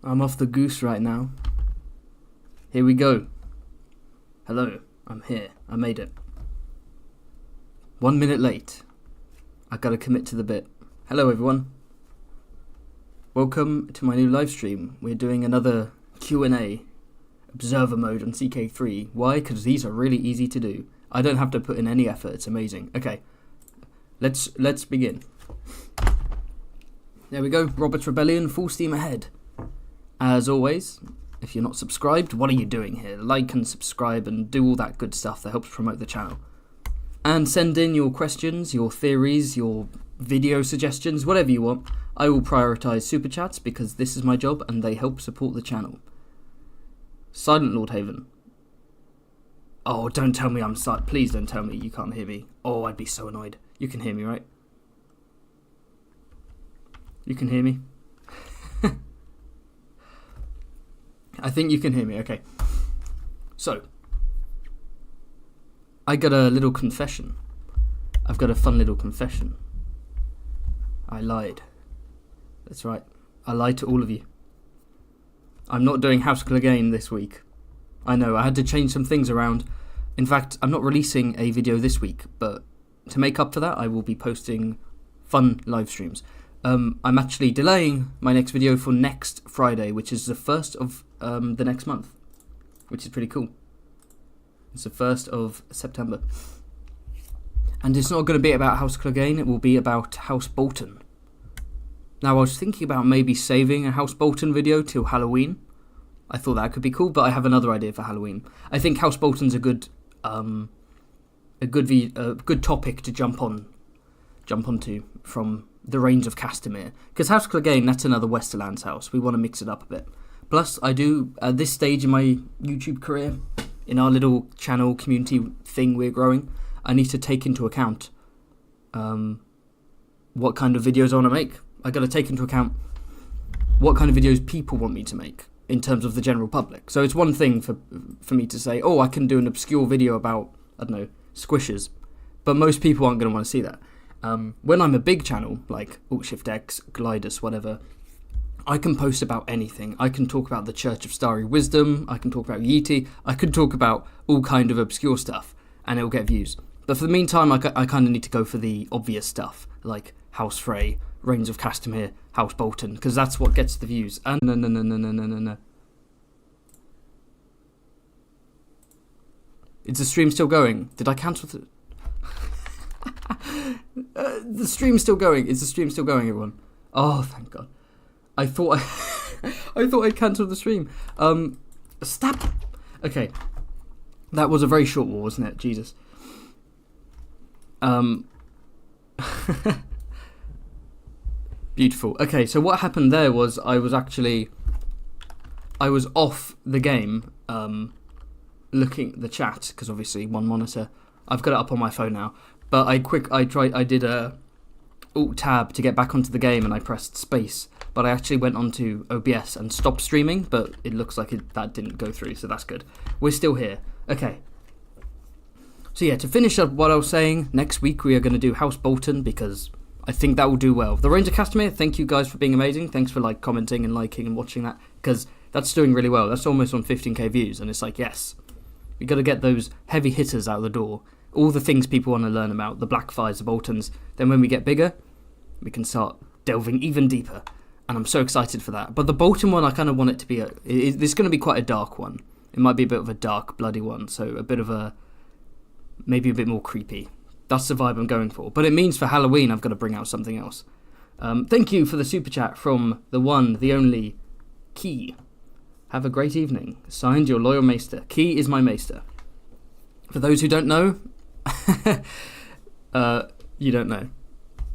I'm off the goose right now. Here we go. Hello, I'm here. I made it. 1 minute late. I gotta commit to the bit. Hello everyone. Welcome to my new live stream. We're doing another Q&A. Observer mode on CK3. Why? Because these are really easy to do. I don't have to put in any effort. It's amazing. Okay. Let's begin. There we go. Robert's Rebellion, full steam ahead. As always, if you're not subscribed, what are you doing here? Like and subscribe and do all that good stuff that helps promote the channel. And send in your questions, your theories, your video suggestions, whatever you want. I will prioritise super chats because this is my job and they help support the channel. Silent Lord Haven. Oh, don't tell me I'm silent. Please don't tell me you can't hear me. Oh, I'd be so annoyed. You can hear me, right? You can hear me? I think you can hear me, okay. So, I got a little confession. I've got a fun little confession. I lied. That's right. I lied to all of you. I'm not doing House Clegane this week. I know, I had to change some things around. In fact, I'm not releasing a video this week, but to make up for that, I will be posting fun live streams. I'm actually delaying my next video for next Friday, which is the 1st of the next month, which is pretty cool. It's the 1st of September. And it's not going to be about House Clegane, it will be about House Bolton. Now, I was thinking about maybe saving a House Bolton video till Halloween. I thought that could be cool, but I have another idea for Halloween. I think House Bolton's a good topic to jump onto from the Reigns of Castamere. Because House Clegane, that's another Westerlands house. We want to mix it up a bit. Plus, I do, at this stage in my YouTube career, in our little channel community thing we're growing, I need to take into account what kind of videos I want to make. I got to take into account what kind of videos people want me to make in terms of the general public. So it's one thing for me to say, oh, I can do an obscure video about, I don't know, squishers. But most people aren't going to want to see that. When I'm a big channel, like Alt-Shift-X, Glidus, whatever, I can post about anything. I can talk about the Church of Starry Wisdom, I can talk about Yeeti, I can talk about all kind of obscure stuff, and it'll get views. But for the meantime, I kind of need to go for the obvious stuff, like House Frey, Reigns of Castamere, House Bolton, because that's what gets the views. And no. Is the stream still going? Did I cancel the... the stream's still going. Is the stream still going, everyone? Oh, thank God. I thought I'd cancelled the stream. Stop. Okay. That was a very short war, wasn't it? Jesus. Beautiful. Okay, so what happened there was I was off the game, looking at the chat, because obviously one monitor. I've got it up on my phone now. But I did a Alt-Tab to get back onto the game and I pressed space. But I actually went onto OBS and stopped streaming, but it looks like that didn't go through, so that's good. We're still here. Okay. So yeah, to finish up what I was saying, next week we are going to do House Bolton because I think that will do well. The Reigns of Castamere, thank you guys for being amazing. Thanks for commenting and liking and watching that, because that's doing really well. That's almost on 15k views, and it's like, yes. We got to get those heavy hitters out the door. All the things people want to learn about, the Blackfires, the Boltons. Then when we get bigger, we can start delving even deeper. And I'm so excited for that. But the Bolton one, I kind of want it to be it's going to be quite a dark one. It might be a bit of a dark, bloody one. So a bit of maybe a bit more creepy. That's the vibe I'm going for. But it means for Halloween, I've got to bring out something else. Thank you for the super chat from the one, the only, Key. Have a great evening. Signed, your loyal maester. Key is my maester. For those who don't know, you don't know.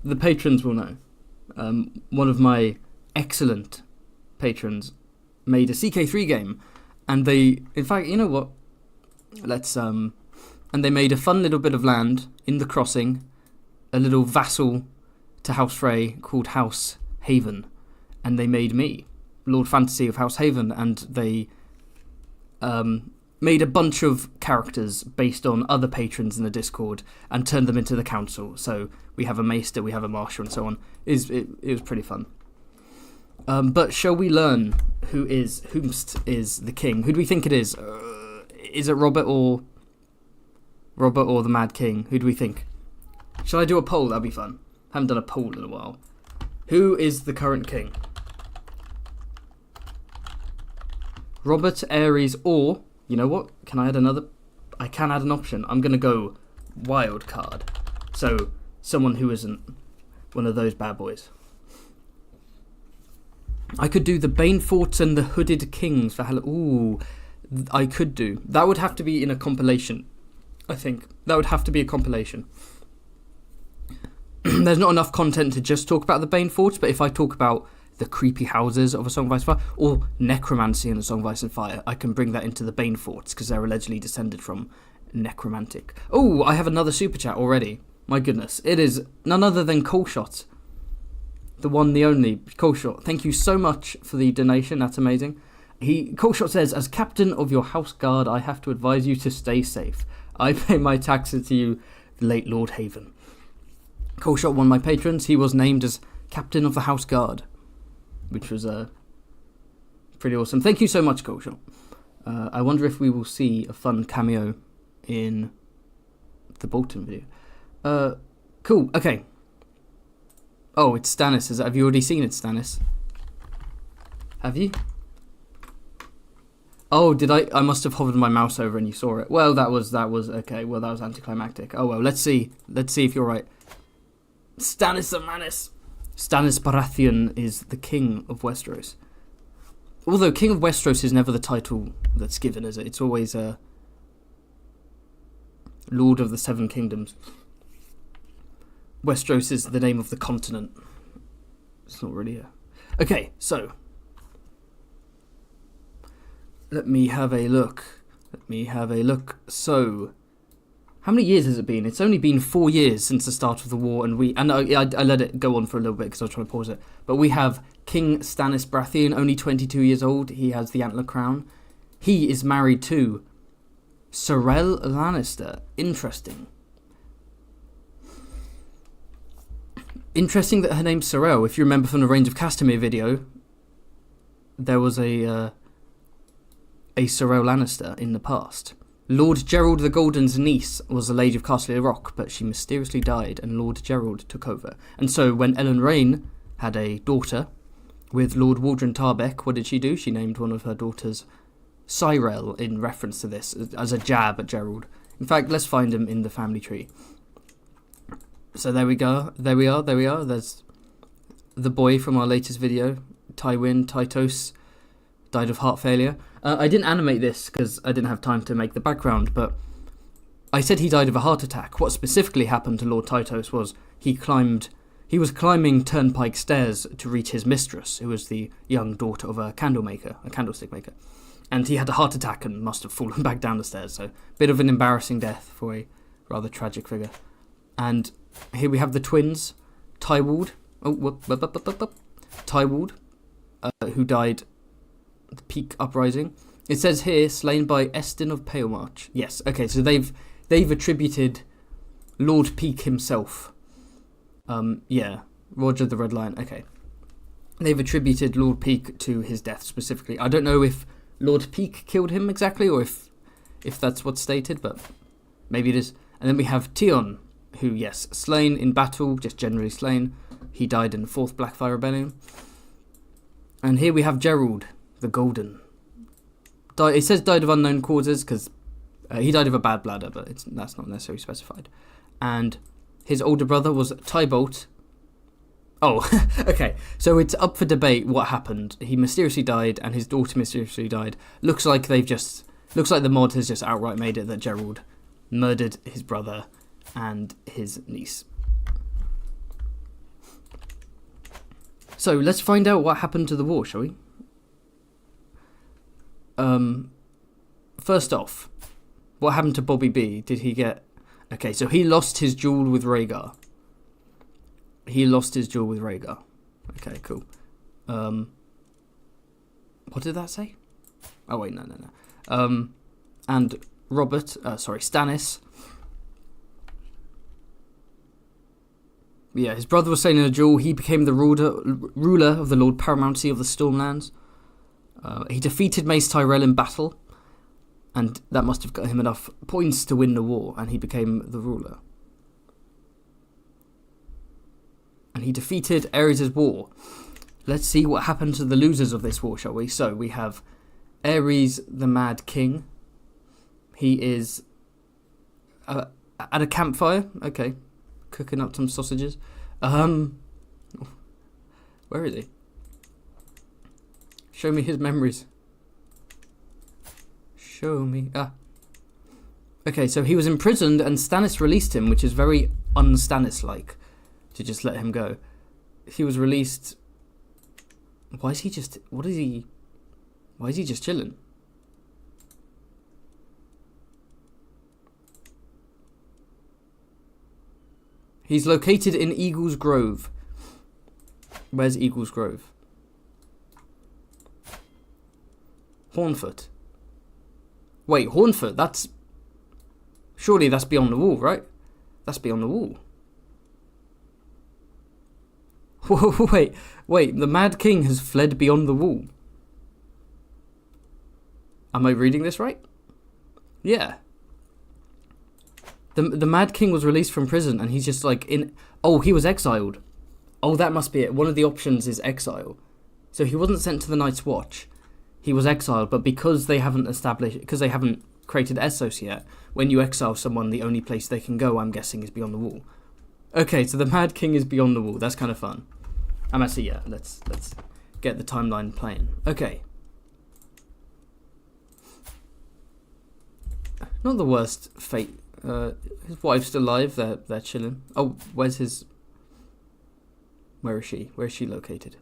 The patrons will know. One of my excellent patrons made a CK3 game, and they, in fact, you know what? And they made a fun little bit of land in the crossing, a little vassal to House Frey called House Haven, and they made me Lord Fantasy of House Haven, and they made a bunch of characters based on other patrons in the Discord and turned them into the council. So we have a maester, we have a marshal, and so on. It was pretty fun. But shall we learn whomst is the king? Who do we think it is? Is it Robert or the Mad King? Who do we think? Shall I do a poll? That'd be fun. Haven't done a poll in a while. Who is the current king? Robert, Ares, or you know what? Can I add another? I can add an option. I'm gonna go wild card. So someone who isn't one of those bad boys. I could do the Baneforts and the Hooded Kings for Ooh, I could do. That would have to be in a compilation. I think that would have to be a compilation. There's not enough content to just talk about the Baneforts, but if I talk about the creepy houses of A Song of Ice and Fire, or necromancy in A Song of Ice and Fire, I can bring that into the Baneforts because they're allegedly descended from necromantic. Oh, I have another super chat already. My goodness, it is none other than Coleshot, the one, the only Coleshot. Thank you so much for the donation. That's amazing. Coleshot says, as captain of your house guard, I have to advise you to stay safe. I pay my taxes to you, the late Lord Haven. Coleshot, one of my patrons, he was named as captain of the house guard, which was pretty awesome. Thank you so much, Coleshot. I wonder if we will see a fun cameo in the Bolton video. Cool. Okay. Oh, it's Stannis. Have you already seen it, Stannis? Have you? Oh, did I? I must have hovered my mouse over and you saw it. Well, that was okay. Well, that was anticlimactic. Oh well. Let's see if you're right. Stannis of Manus. Stannis Baratheon is the king of Westeros. Although King of Westeros is never the title that's given, is it? It's always Lord of the Seven Kingdoms. Westeros is the name of the continent. It's not really Okay, so let me have a look. So, how many years has it been? It's only been 4 years since the start of the war, and I let it go on for a little bit because I was trying to pause it. But we have King Stannis Baratheon, only 22 years old. He has the antler crown. He is married to Sorel Lannister. Interesting that her name's Sorel. If you remember from the Reigns of Castamere video, there was a Sorel Lannister in the past. Lord Gerald the Golden's niece was the Lady of Castle Rock, but she mysteriously died and Lord Gerald took over. And so when Ellen Rain had a daughter with Lord Waldron Tarbeck, what did she do? She named one of her daughters Cyrell in reference to this, as a jab at Gerald. In fact, let's find him in the family tree. So there we go. There we are. There's the boy from our latest video, Tywin, Tytos, died of heart failure. I didn't animate this because I didn't have time to make the background, but I said he died of a heart attack. What specifically happened to Lord Tytos was he was climbing turnpike stairs to reach his mistress, who was the young daughter of a candlestick maker. And he had a heart attack and must have fallen back down the stairs, so a bit of an embarrassing death for a rather tragic figure. And here we have the twins, Tywald, who died at the Peak Uprising. It says here, slain by Estin of Palemarch. Yes, okay, so they've attributed Lord Peak himself. Roger the Red Lion, okay. They've attributed Lord Peak to his death specifically. I don't know if Lord Peak killed him exactly, or if that's what's stated, but maybe it is. And then we have Tion, who, yes, slain in battle, just generally slain. He died in the 4th Blackfire Rebellion. And here we have Gerald the Golden. It says died of unknown causes because he died of a bad bladder, but that's not necessarily specified. And his older brother was Tybalt. Oh, okay. So it's up for debate what happened. He mysteriously died, and his daughter mysteriously died. Looks like the mod has just outright made it that Gerald murdered his brother and his niece. So let's find out what happened to the war, shall we? First off, what happened to Bobby B? Did he get... Okay, so he lost his duel with Rhaegar. Okay, cool. What did that say? Oh, wait, no. And Stannis. Yeah, his brother was slain in a duel. He became the ruler of the Lord Paramountcy of the Stormlands. He defeated Mace Tyrell in battle, and that must have got him enough points to win the war, and he became the ruler. And he defeated Aerys' war. Let's see what happened to the losers of this war, shall we? So we have Aerys the Mad King. He is at a campfire. Okay. Cooking up some sausages. Where is he? Show me his memories. Show me. Okay, so he was imprisoned and Stannis released him, which is very un-Stannis-like to just let him go. He was released. Why is he just chilling? He's located in Eagle's Grove. Where's Eagle's Grove? Hornfoot. Wait, Hornfoot, surely that's beyond the wall, right? That's beyond the wall. Wait, the Mad King has fled beyond the wall. Am I reading this right? Yeah. The Mad King was released from prison and he's just like he was exiled. Oh, that must be it. One of the options is exile. So he wasn't sent to the Night's Watch. He was exiled, but because they haven't created Essos yet, when you exile someone, the only place they can go, I'm guessing, is beyond the wall. Okay, so the Mad King is beyond the wall. That's kind of fun. Let's get the timeline playing. Okay. Not the worst fate. His wife's still alive. They're chilling. Oh, where is she? Where is she located?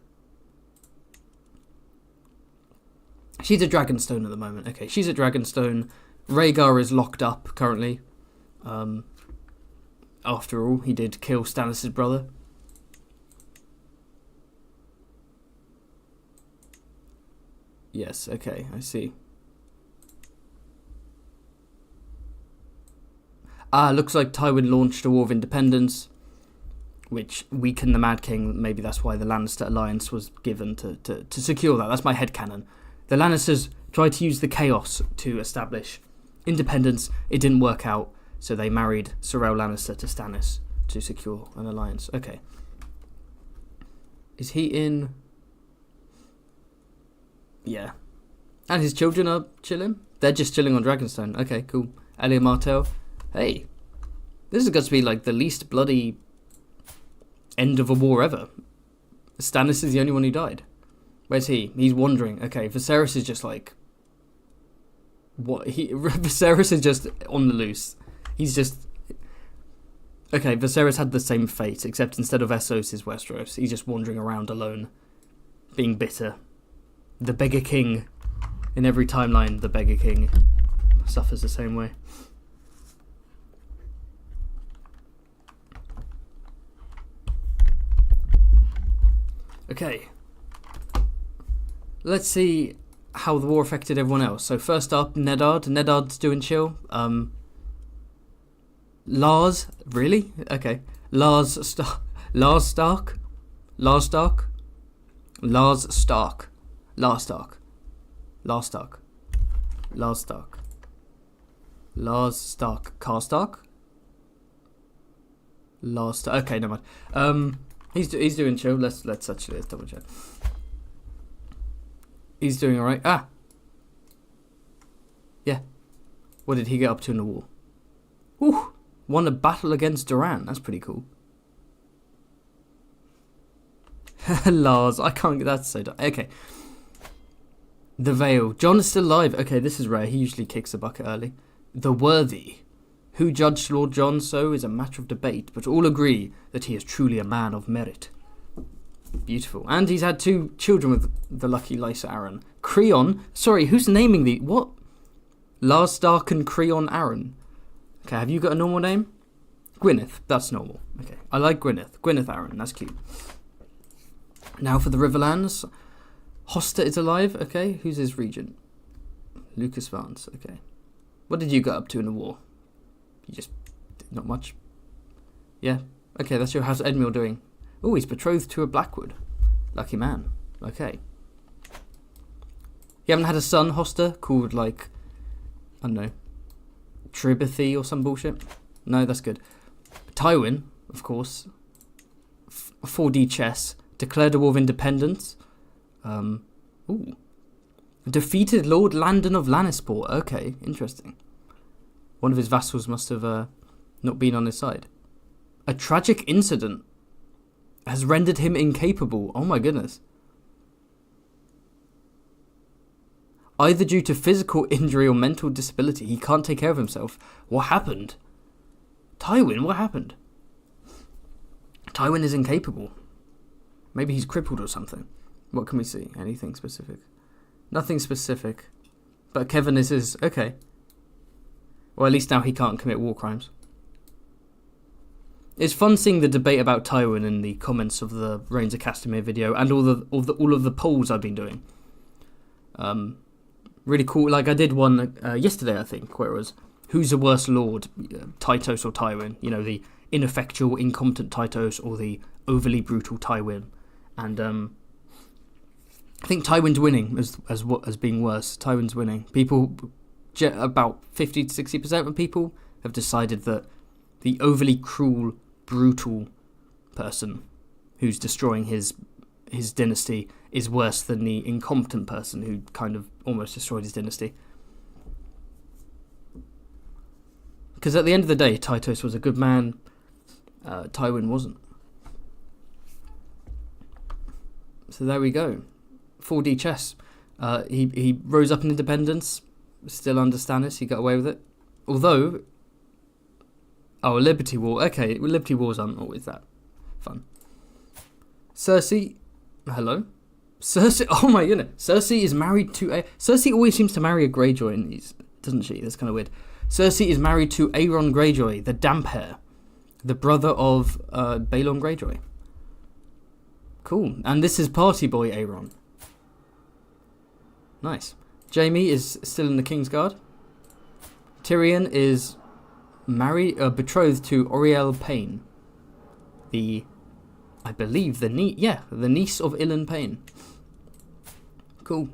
She's at Dragonstone at the moment. Okay, she's at Dragonstone. Rhaegar is locked up currently. After all, he did kill Stannis' brother. Yes, okay, I see. Looks like Tywin launched a war of independence, which weakened the Mad King. Maybe that's why the Lannister alliance was given to secure that. That's my headcanon. The Lannisters tried to use the chaos to establish independence. It didn't work out, so they married Sorrel Lannister to Stannis to secure an alliance. Okay. Is he in? Yeah. And his children are chilling? They're just chilling on Dragonstone. Okay, cool. Elia Martell. Hey, this has got to be like the least bloody end of a war ever. Stannis is the only one who died. Where's he? He's wandering. Okay, Viserys is just like... Viserys is just on the loose. He's just... Okay, Viserys had the same fate, except instead of Essos is Westeros. He's just wandering around alone, being bitter. The Beggar King. In every timeline, the Beggar King suffers the same way. Okay. Let's see how the war affected everyone else. So first up, Neddard. Neddard's doing chill. Lars, really? Okay. Lars Stark. Lars Stark. Lars Stark. Lars Stark. Lars Stark. Lars Stark. Lars Stark. Lars Stark. Karstark? Lars Stark. Okay, never mind. He's doing chill. Let's double check. He's doing alright. Yeah. What did he get up to in the war? Woo! Won a battle against Duran. That's pretty cool. Lars, I can't get that to say. Okay. The Vale. Jon is still alive. Okay, this is rare. He usually kicks the bucket early. The Worthy. Who judged Lord Jon so is a matter of debate, but all agree that he is truly a man of merit. Beautiful. And he's had 2 children with the lucky Lysa Arryn. Creon. Sorry, who's naming the... What? Lars Stark and Creon Arryn. Okay, have you got a normal name? Gwyneth. That's normal. Okay, I like Gwyneth. Gwyneth Arryn. That's cute. Now for the Riverlands. Hoster is alive. Okay, who's his regent? Lucas Vance. Okay. What did you get up to in the war? You just... Not much. Yeah. Okay, that's your House Edmure doing. Oh, he's betrothed to a Blackwood. Lucky man. Okay. You haven't had a son, Hoster, called, like, I don't know, Tribothy or some bullshit? No, that's good. Tywin, of course. 4D chess. Declared a war of independence. Ooh. Defeated Lord Landon of Lannisport. Okay, interesting. One of his vassals must have not been on his side. A tragic incident has rendered him incapable. Oh my goodness. Either due to physical injury or mental disability, he can't take care of himself. What happened? Tywin, what happened? Tywin is incapable. Maybe he's crippled or something. What can we see? Anything specific? Nothing specific. But Kevin is okay. Well, at least now he can't commit war crimes. It's fun seeing the debate about Tywin in the comments of the Reigns of Castamere video and all of the polls I've been doing. Really cool. Like I did one yesterday, I think, where it was who's the worst lord, Tytos or Tywin? You know, the ineffectual, incompetent Tytos or the overly brutal Tywin. And I think Tywin's winning as being worse. Tywin's winning. People, about 50 to 60% of people have decided that the overly cruel, brutal person who's destroying his dynasty is worse than the incompetent person who kind of almost destroyed his dynasty. Because at the end of the day, Tytos was a good man. Tywin wasn't. So there we go. 4D chess. He rose up in independence, still under Stannis. He got away with it. Although, Liberty War. Okay, Liberty Wars aren't always that fun. Cersei. Hello? Cersei. Oh my goodness. Cersei is married to a... Cersei always seems to marry a Greyjoy in these, doesn't she? That's kind of weird. Cersei is married to Aeron Greyjoy, the damp hair. The brother of Balon Greyjoy. Cool. And this is party boy Aeron. Nice. Jaime is still in the Kingsguard. Tyrion is betrothed to Oriel Payne. I believe the niece of Ilyn Payne. Cool.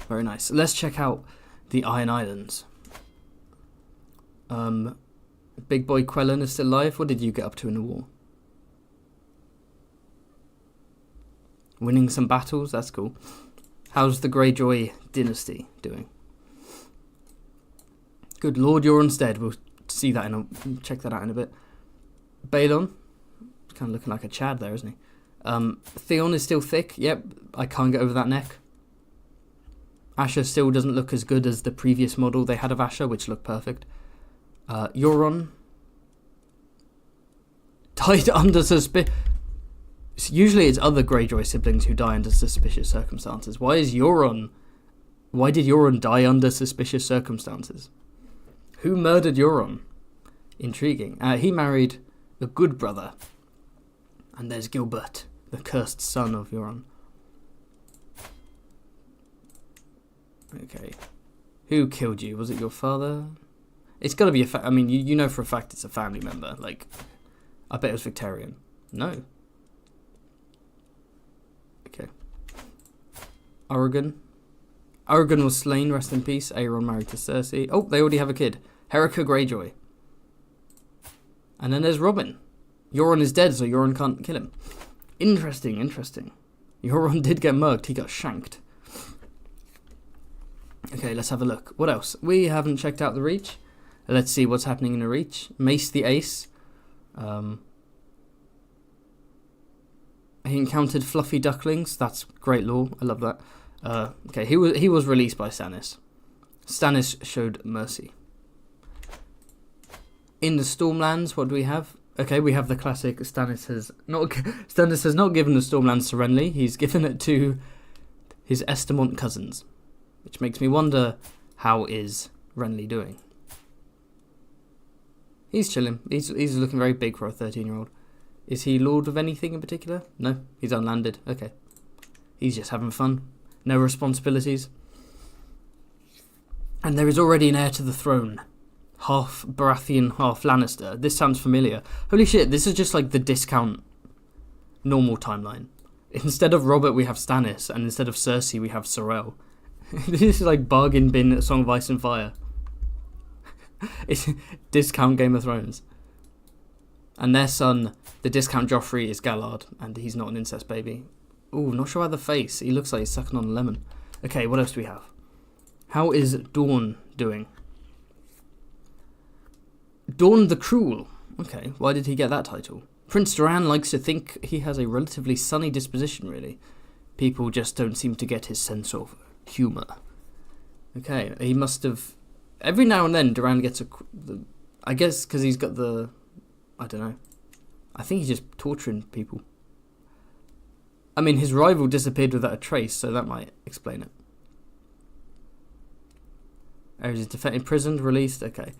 Very nice. Let's check out the Iron Islands. Big boy Quellen is still alive. What did you get up to in the war? Winning some battles. That's cool. How's the Greyjoy dynasty doing? Good Lord Euron's dead. We'll see that check that out in a bit. Balon. Kind of looking like a Chad there, isn't he? Theon is still thick. Yep, I can't get over that neck. Asher still doesn't look as good as the previous model they had of Asher, which looked perfect. Euron died under suspicion. Usually it's other Greyjoy siblings who die under suspicious circumstances. Why did Euron die under suspicious circumstances? Who murdered Euron? Intriguing. He married a good brother. And there's Gilbert, the cursed son of Euron. Okay. Who killed you? Was it your father? It's got to be I mean, you know for a fact it's a family member. Like, I bet it was Victorian. No. Okay. Oregon was slain, rest in peace. Aeron married to Cersei. Oh, they already have a kid. Herica Greyjoy. And then there's Robin. Euron is dead, so Euron can't kill him. Interesting. Euron did get murked. He got shanked. Okay, let's have a look. What else? We haven't checked out the Reach. Let's see what's happening in the Reach. Mace the Ace. He encountered fluffy ducklings. That's great lore. I love that. Okay, he was released by Stannis. Stannis showed mercy. In the Stormlands, what do we have? Okay, we have the classic Stannis has not given the Stormlands to Renly. He's given it to his Estamont cousins, which makes me wonder, how is Renly doing? He's chilling. He's looking very big for a 13-year-old. Is he lord of anything in particular? No, he's unlanded. Okay. He's just having fun. No responsibilities. And there is already an heir to the throne. half Baratheon, half Lannister. This sounds familiar. Holy shit, this is just like the discount normal timeline. Instead of Robert, we have Stannis, and instead of Cersei, we have Sorel. This is like bargain bin at Song of Ice and Fire. It's discount Game of Thrones. And their son, the discount Joffrey, is Gallard, and he's not an incest baby. Ooh, not sure about the face. He looks like he's sucking on a lemon. Okay, what else do we have? How is Dawn doing? Dawn the Cruel. Okay, why did he get that title? Prince Doran likes to think he has a relatively sunny disposition, really. People just don't seem to get his sense of humour. Okay, he must have... Every now and then, Doran gets I guess because he's got the... I don't know. I think he's just torturing people. I mean, his rival disappeared without a trace, so that might explain it. Ares is imprisoned, released, okay.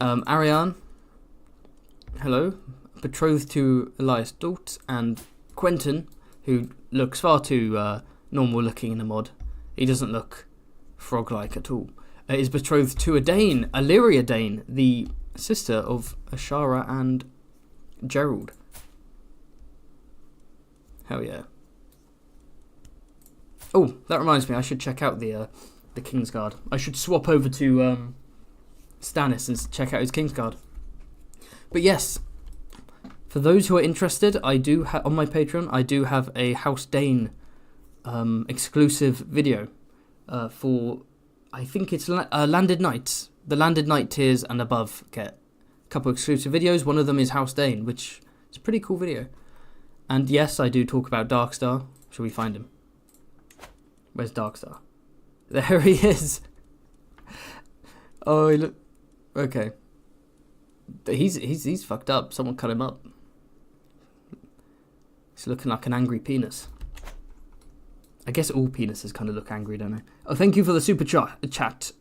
Ariane, hello, betrothed to Elias Dort, and Quentin, who looks far too normal looking in the mod. He doesn't look frog-like at all. Is betrothed to a Dane, Illyria Dane, the sister of Ashara and Gerald. Hell yeah. Oh, that reminds me, I should check out the Kingsguard. I should swap over to Stannis and check out his Kingsguard. But yes, for those who are interested, I do on my Patreon, I do have a House Dane exclusive video for, I think it's Landed Knights. The Landed Knight tiers and above get a couple exclusive videos. One of them is House Dane, which is a pretty cool video. And yes, I do talk about Darkstar. Shall we find him? Where's Darkstar? There he is. Oh, he look. Okay. He's fucked up. Someone cut him up. He's looking like an angry penis. I guess all penises kind of look angry, don't they? Oh, thank you for the super chat.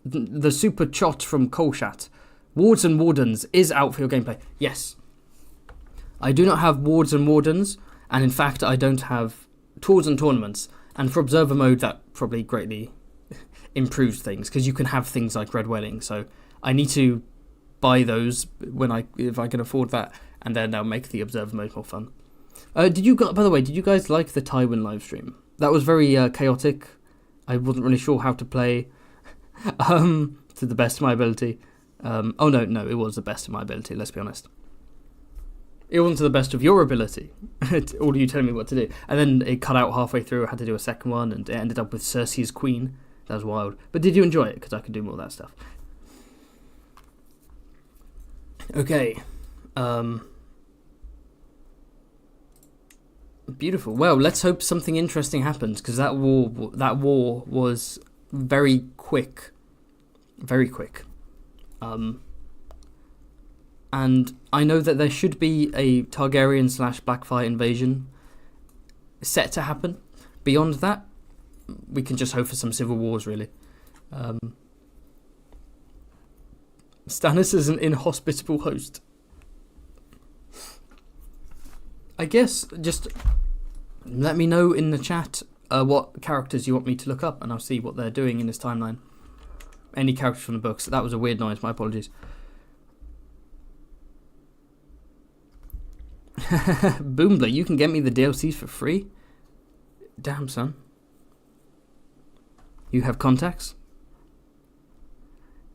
The super chat from Colshat. Wards and Wardens is out for your gameplay. Yes. I do not have Wards and Wardens, and in fact, I don't have Tours and Tournaments. And for Observer mode, that probably greatly improves things, because you can have things like Red Wedding. So I need to buy those if I can afford that, and then I'll make the Observer mode more fun. By the way, did you guys like the Tywin live stream? That was very chaotic. I wasn't really sure how to play to the best of my ability. Oh no, it was the best of my ability, let's be honest. It wasn't to the best of your ability. All you telling me what to do. And then it cut out halfway through. I had to do a second one, and it ended up with Cersei as queen. That was wild. But did you enjoy it? Because I could do more of that stuff. Okay. Beautiful. Well, let's hope something interesting happens, because that war was very quick. Very quick. And I know that there should be a Targaryen / Blackfire invasion set to happen. Beyond that, we can just hope for some civil wars, really. Stannis is an inhospitable host. I guess just let me know in the chat what characters you want me to look up, and I'll see what they're doing in this timeline. Any characters from the books. That was a weird noise, my apologies. Boombler, you can get me the DLCs for free? Damn, son. You have contacts?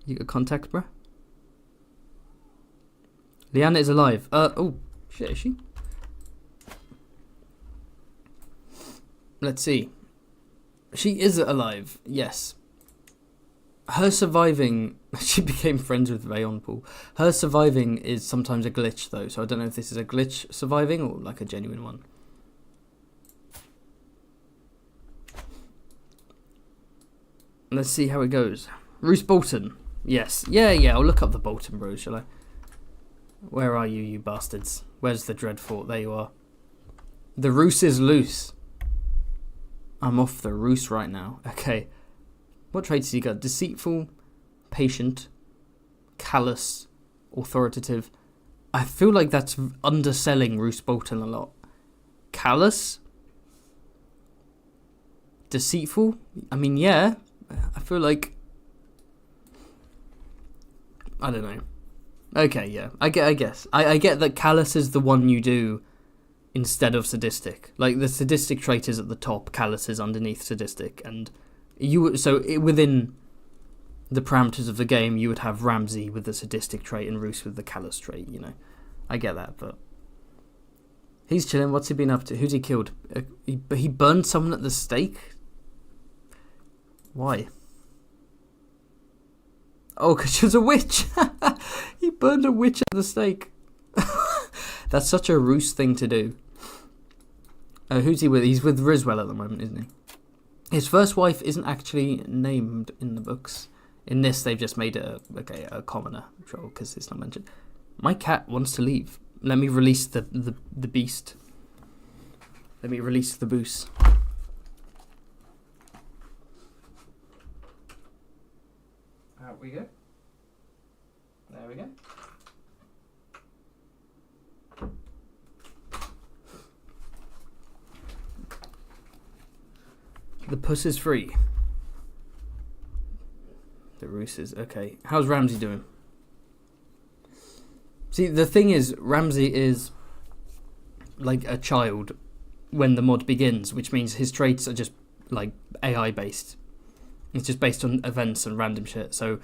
You got contacts, bruh? Lyanna is alive. Oh, shit, is she? Let's see. She is alive, yes. Her surviving... She became friends with Rayon Paul. Her surviving is sometimes a glitch, though, so I don't know if this is a glitch surviving or like a genuine one. Let's see how it goes. Roose Bolton. Yes. Yeah, I'll look up the Bolton Bros, shall I? Where are you, you bastards? Where's the Dreadfort? There you are. The Roose is loose. I'm off the Roose right now. Okay. What traits has he got? Deceitful, patient, callous, authoritative. I feel like that's underselling Roose Bolton a lot. Callous? Deceitful? I mean, yeah. I feel like I don't know. Okay, yeah. I guess. I get that callous is the one you do instead of sadistic. Like, the sadistic trait is at the top, callous is underneath sadistic, and within the parameters of the game, you would have Ramsay with the sadistic trait and Roose with the callous trait, you know. I get that, but he's chilling. What's he been up to? Who's he killed? He burned someone at the stake? Why? Oh, because she was a witch. He burned a witch at the stake. That's such a Roose thing to do. Who's he with? He's with Riswell at the moment, isn't he? His first wife isn't actually named in the books. In this, they've just made it a commoner troll because it's not mentioned. My cat wants to leave. Let me release the beast. Let me release the boos. Out we go. There we go. The puss is free. The Roose is okay. How's Ramsay doing? See, the thing is, Ramsay is like a child when the mod begins, which means his traits are just like AI based. It's just based on events and random shit. So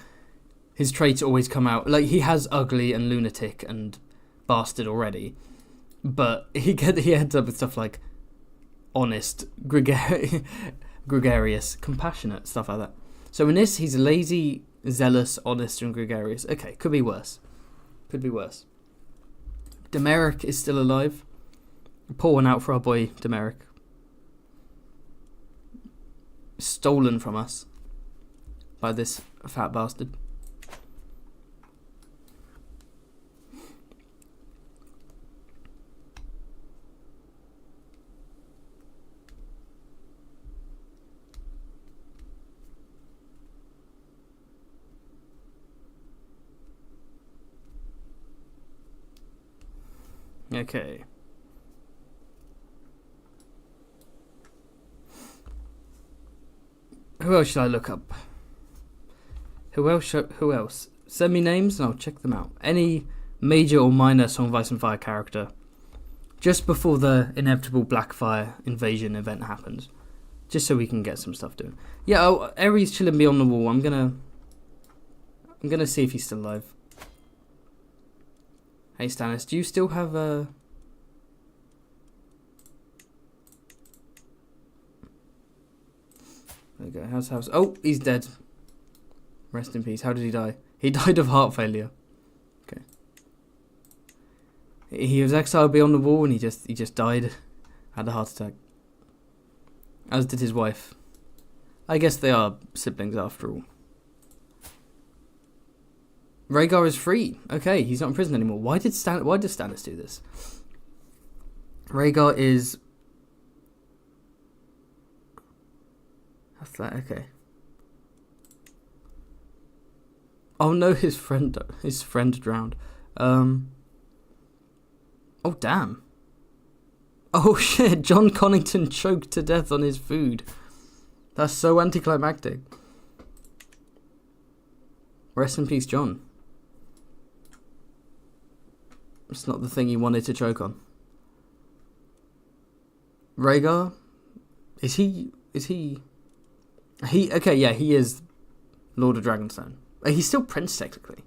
his traits always come out like he has ugly and lunatic and bastard already, but he ends up with stuff like honest, gregarious, compassionate, stuff like that. So in this, he's lazy, zealous, honest, and gregarious. Okay, could be worse. Could be worse. Demeric is still alive. Pour one out for our boy Demeric. Stolen from us by this fat bastard. Okay. Who else should I look up? Who else? Send me names and I'll check them out. Any major or minor Song of Ice and Fire character just before the inevitable Blackfire invasion event happens. Just so we can get some stuff doing. Yeah, Ares chilling beyond the wall. I'm gonna see if he's still alive. Hey Stannis, do you still have a... There we go, how's house? Oh, he's dead. Rest in peace. How did he die? He died of heart failure. Okay. He was exiled beyond the wall and he just died. Had a heart attack. As did his wife. I guess they are siblings after all. Rhaegar is free. Okay, he's not in prison anymore. Why does Stannis do this? Rhaegar is... That's that, okay. Oh no, his friend drowned. Oh damn. Oh shit, John Connington choked to death on his food. That's so anticlimactic. Rest in peace, John. It's not the thing you wanted to choke on. Rhaegar? Is he... Okay, yeah, he is Lord of Dragonstone. He's still Prince, technically.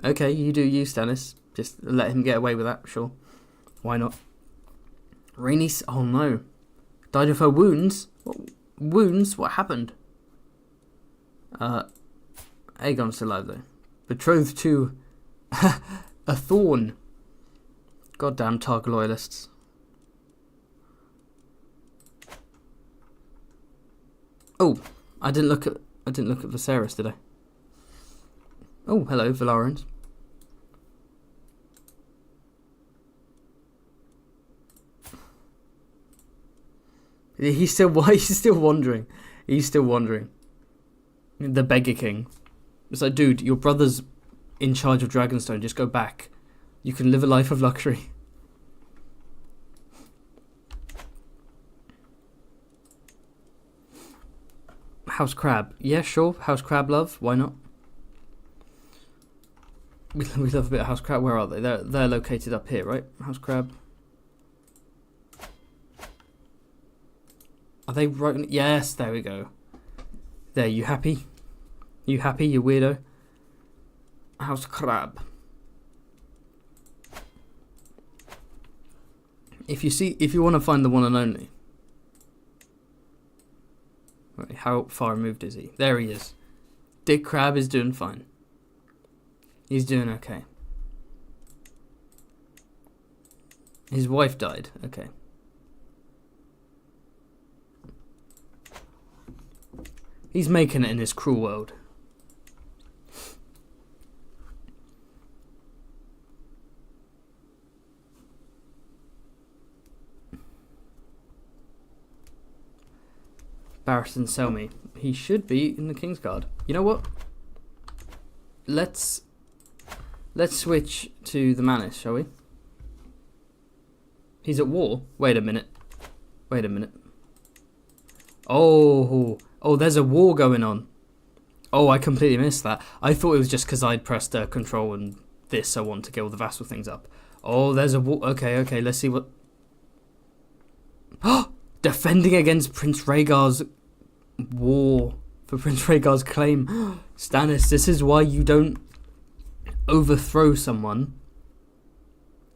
Okay, you do you, Stannis. Just let him get away with that, sure. Why not? Rhaenys... Oh no. Died of her wounds? What wounds? What happened? Aegon's still alive, though. Betrothed to... a thorn. Goddamn Targ loyalists. Oh, I didn't look at Viserys, did I? Oh, hello, Valarians. He's still wandering. He's still wandering. The Beggar King. It's like, dude, your brother's in charge of Dragonstone. Just go back. You can live a life of luxury. House Crab. Yeah, sure. House Crab love. Why not? We love a bit of House Crab. Where are they? They're located up here, right? House Crab. Are they right? Yes, there we go. There, you happy? You happy, you weirdo? House Crab. If you want to find the one and only. Right, how far removed is he? There he is. Dick Crab is doing fine. He's doing okay. His wife died. Okay. He's making it in this cruel world. Barristan Selmy. He should be in the Kingsguard. You know what? Let's switch to the Manus, shall we? He's at war. Wait a minute. Oh, there's a war going on. Oh, I completely missed that. I thought it was just because I'd pressed control and this. I want to get all the vassal things up. Oh, there's a war. Okay. Let's see what. Defending against Prince Rhaegar's war for Prince Rhaegar's claim. Stannis, this is why you don't overthrow someone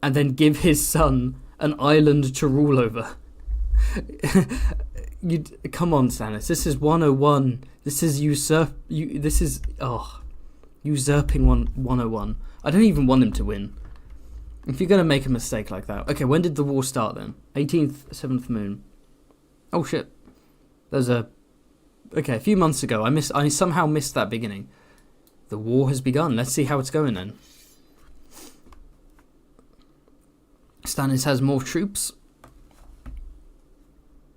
and then give his son an island to rule over. Come on, Stannis. This is 101. This is usurping 101. I don't even want him to win. If you're gonna make a mistake like that. Okay, when did the war start then? 18th, 7th moon. Oh shit. There's a few months ago. I somehow missed that beginning. The war has begun. Let's see how it's going then. Stannis has more troops.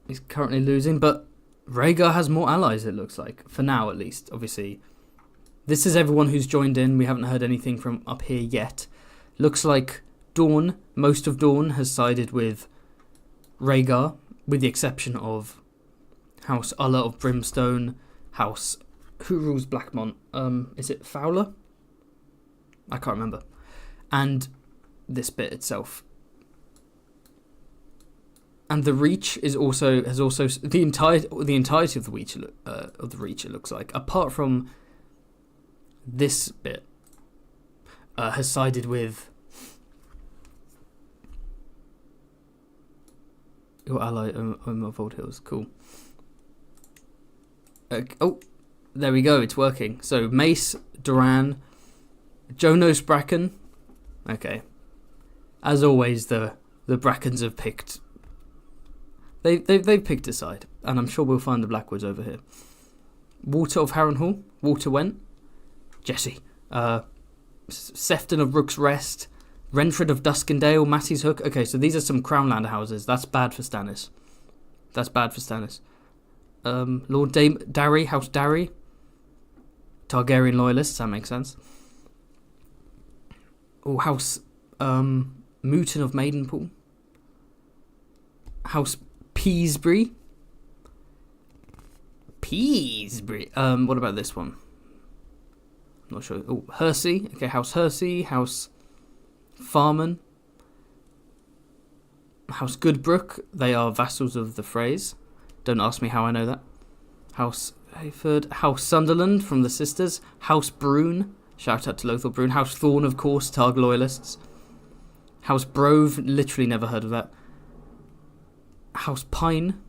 He's currently losing, but Rhaegar has more allies, it looks like. For now, at least. Obviously, this is everyone who's joined in. We haven't heard anything from up here yet. Looks like Dawn, most of Dawn, has sided with Rhaegar, with the exception of House Ulla of Brimstone, House... Who rules Blackmont? Is it Fowler? I can't remember. And this bit itself. And the Reach has also the entirety of the Reach. It looks like, apart from this bit, has sided with your ally of Old Hills. Cool. There we go. It's working. So Mace, Doran, Jonos Bracken. Okay. As always, the Brackens have picked. They've picked a side, and I'm sure we'll find the Blackwoods over here. Walter of Harrenhal, Walter went. Jesse, Sefton of Rook's Rest, Renfred of Duskendale, Massey's Hook. Okay, so these are some Crownland houses. That's bad for Stannis. Lord Darry, House Darry, Targaryen loyalists. That makes sense. Oh, House Mooton of Maidenpool, House Peasbury. What about this one? I'm not sure. Oh, Hersey. Okay, House Hersey, House Farman, House Goodbrook. They are vassals of the Freys. Don't ask me how I know that. House Hayford, House Sunderland from the sisters, House Brune. Shout out to Lothar Brune. House Thorne, of course, Targ loyalists. House Brove, literally never heard of that. House Pine,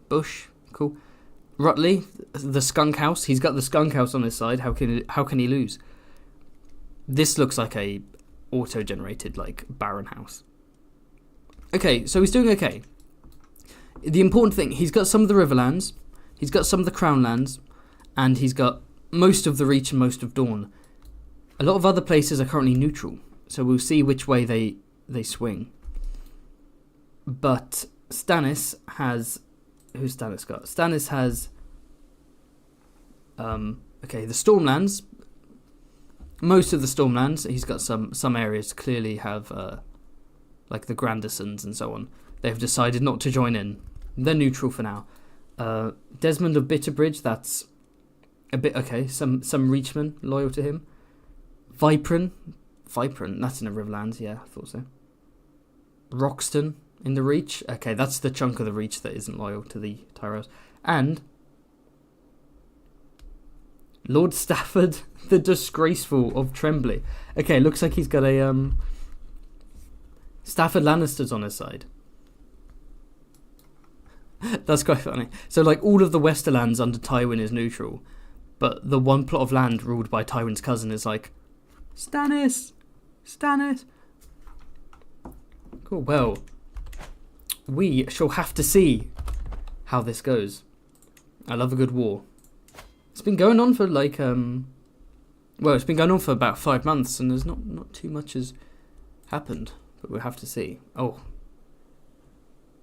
Bush, cool. Rutley, the Skunk House. He's got the Skunk House on his side. How can he lose? This looks like a auto-generated Baron House. Okay, so he's doing okay. The important thing, he's got some of the Riverlands, he's got some of the Crownlands, and he's got most of the Reach and most of Dawn. A lot of other places are currently neutral, so we'll see which way they swing. But Stannis has... Who's Stannis got? Stannis has... the Stormlands. Most of the Stormlands, he's got some areas clearly have... the Grandisons and so on. They've decided not to join in. They're neutral for now. Desmond of Bitterbridge, that's a bit... Okay, some Reachmen loyal to him. Viprin, Vibrant, that's in the Riverlands, yeah, I thought so. Roxton in the Reach. Okay, that's the chunk of the Reach that isn't loyal to the Tyrells. And Lord Stafford, the Disgraceful of Tremblay. Okay, looks like he's got a Stafford Lannister's on his side. That's quite funny. So like all of the Westerlands under Tywin is neutral, but the one plot of land ruled by Tywin's cousin is like, Stannis. Cool. Well, we shall have to see how this goes. I love a good war. It's been going on for like it's been going on for about 5 months, and there's not too much has happened, but we'll have to see. Oh,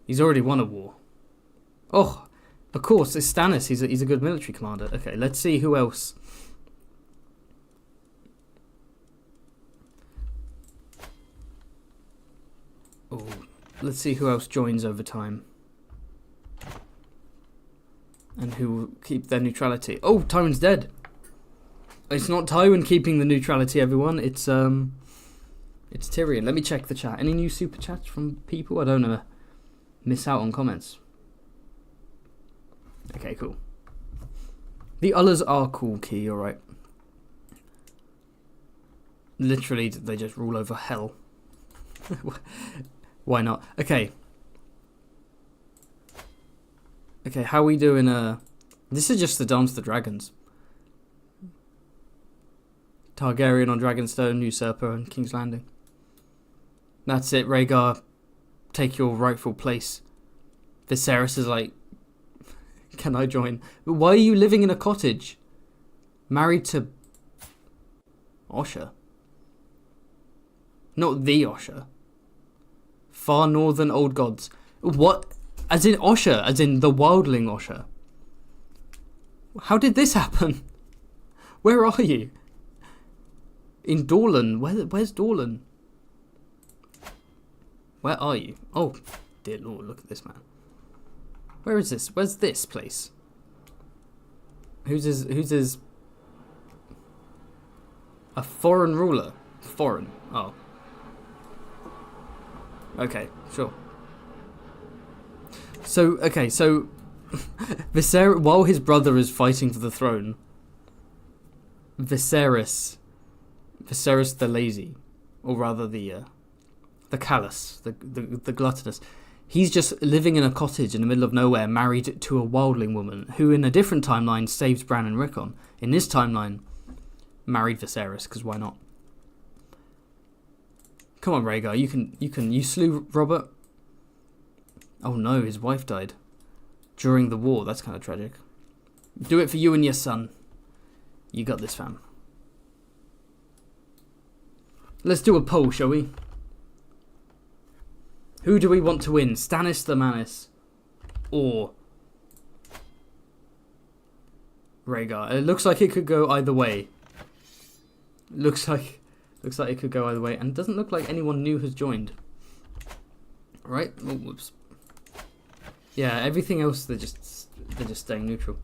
he's already won a war. Oh, of course, it's Stannis. He's a good military commander. Okay, let's see who else. Oh, let's see who else joins over time. And who will keep their neutrality. Oh, Tywin's dead. It's not Tywin keeping the neutrality, everyone. It's Tyrion. Let me check the chat. Any new super chats from people? I don't know. Miss out on comments. Okay, cool. The others are cool, Key, alright. Literally, they just rule over hell. Why not? Okay. Okay, how are we doing? This is just the Dance of the Dragons. Targaryen on Dragonstone, Usurper, and King's Landing. That's it, Rhaegar. Take your rightful place. Viserys is like, can I join? But why are you living in a cottage? Married to Osha. Not the Osha. Far northern old gods. What? As in Osha, as in the wildling Osha. How did this happen? Where are you? In Dorlan. Where's Dorlan? Where are you? Oh, dear Lord, look at this man. Where is this? Where's this place? Who's his... A foreign ruler? Foreign. Oh. Okay, sure. So Viserys, while his brother is fighting for the throne, Viserys the lazy, or rather the callous, the gluttonous, he's just living in a cottage in the middle of nowhere, married to a wildling woman who, in a different timeline, saves Bran and Rickon. In this timeline, married Viserys, because why not? Come on, Rhaegar, you slew Robert. Oh no, his wife died during the war. That's kind of tragic. Do it for you and your son. You got this, fam. Let's do a poll, shall we? Who do we want to win? Stannis the Manus or Rhaegar? It looks like it could go either way. Looks like it could go either way, and it doesn't look like anyone new has joined. Right? Oh, whoops. Yeah, everything else they're just staying neutral.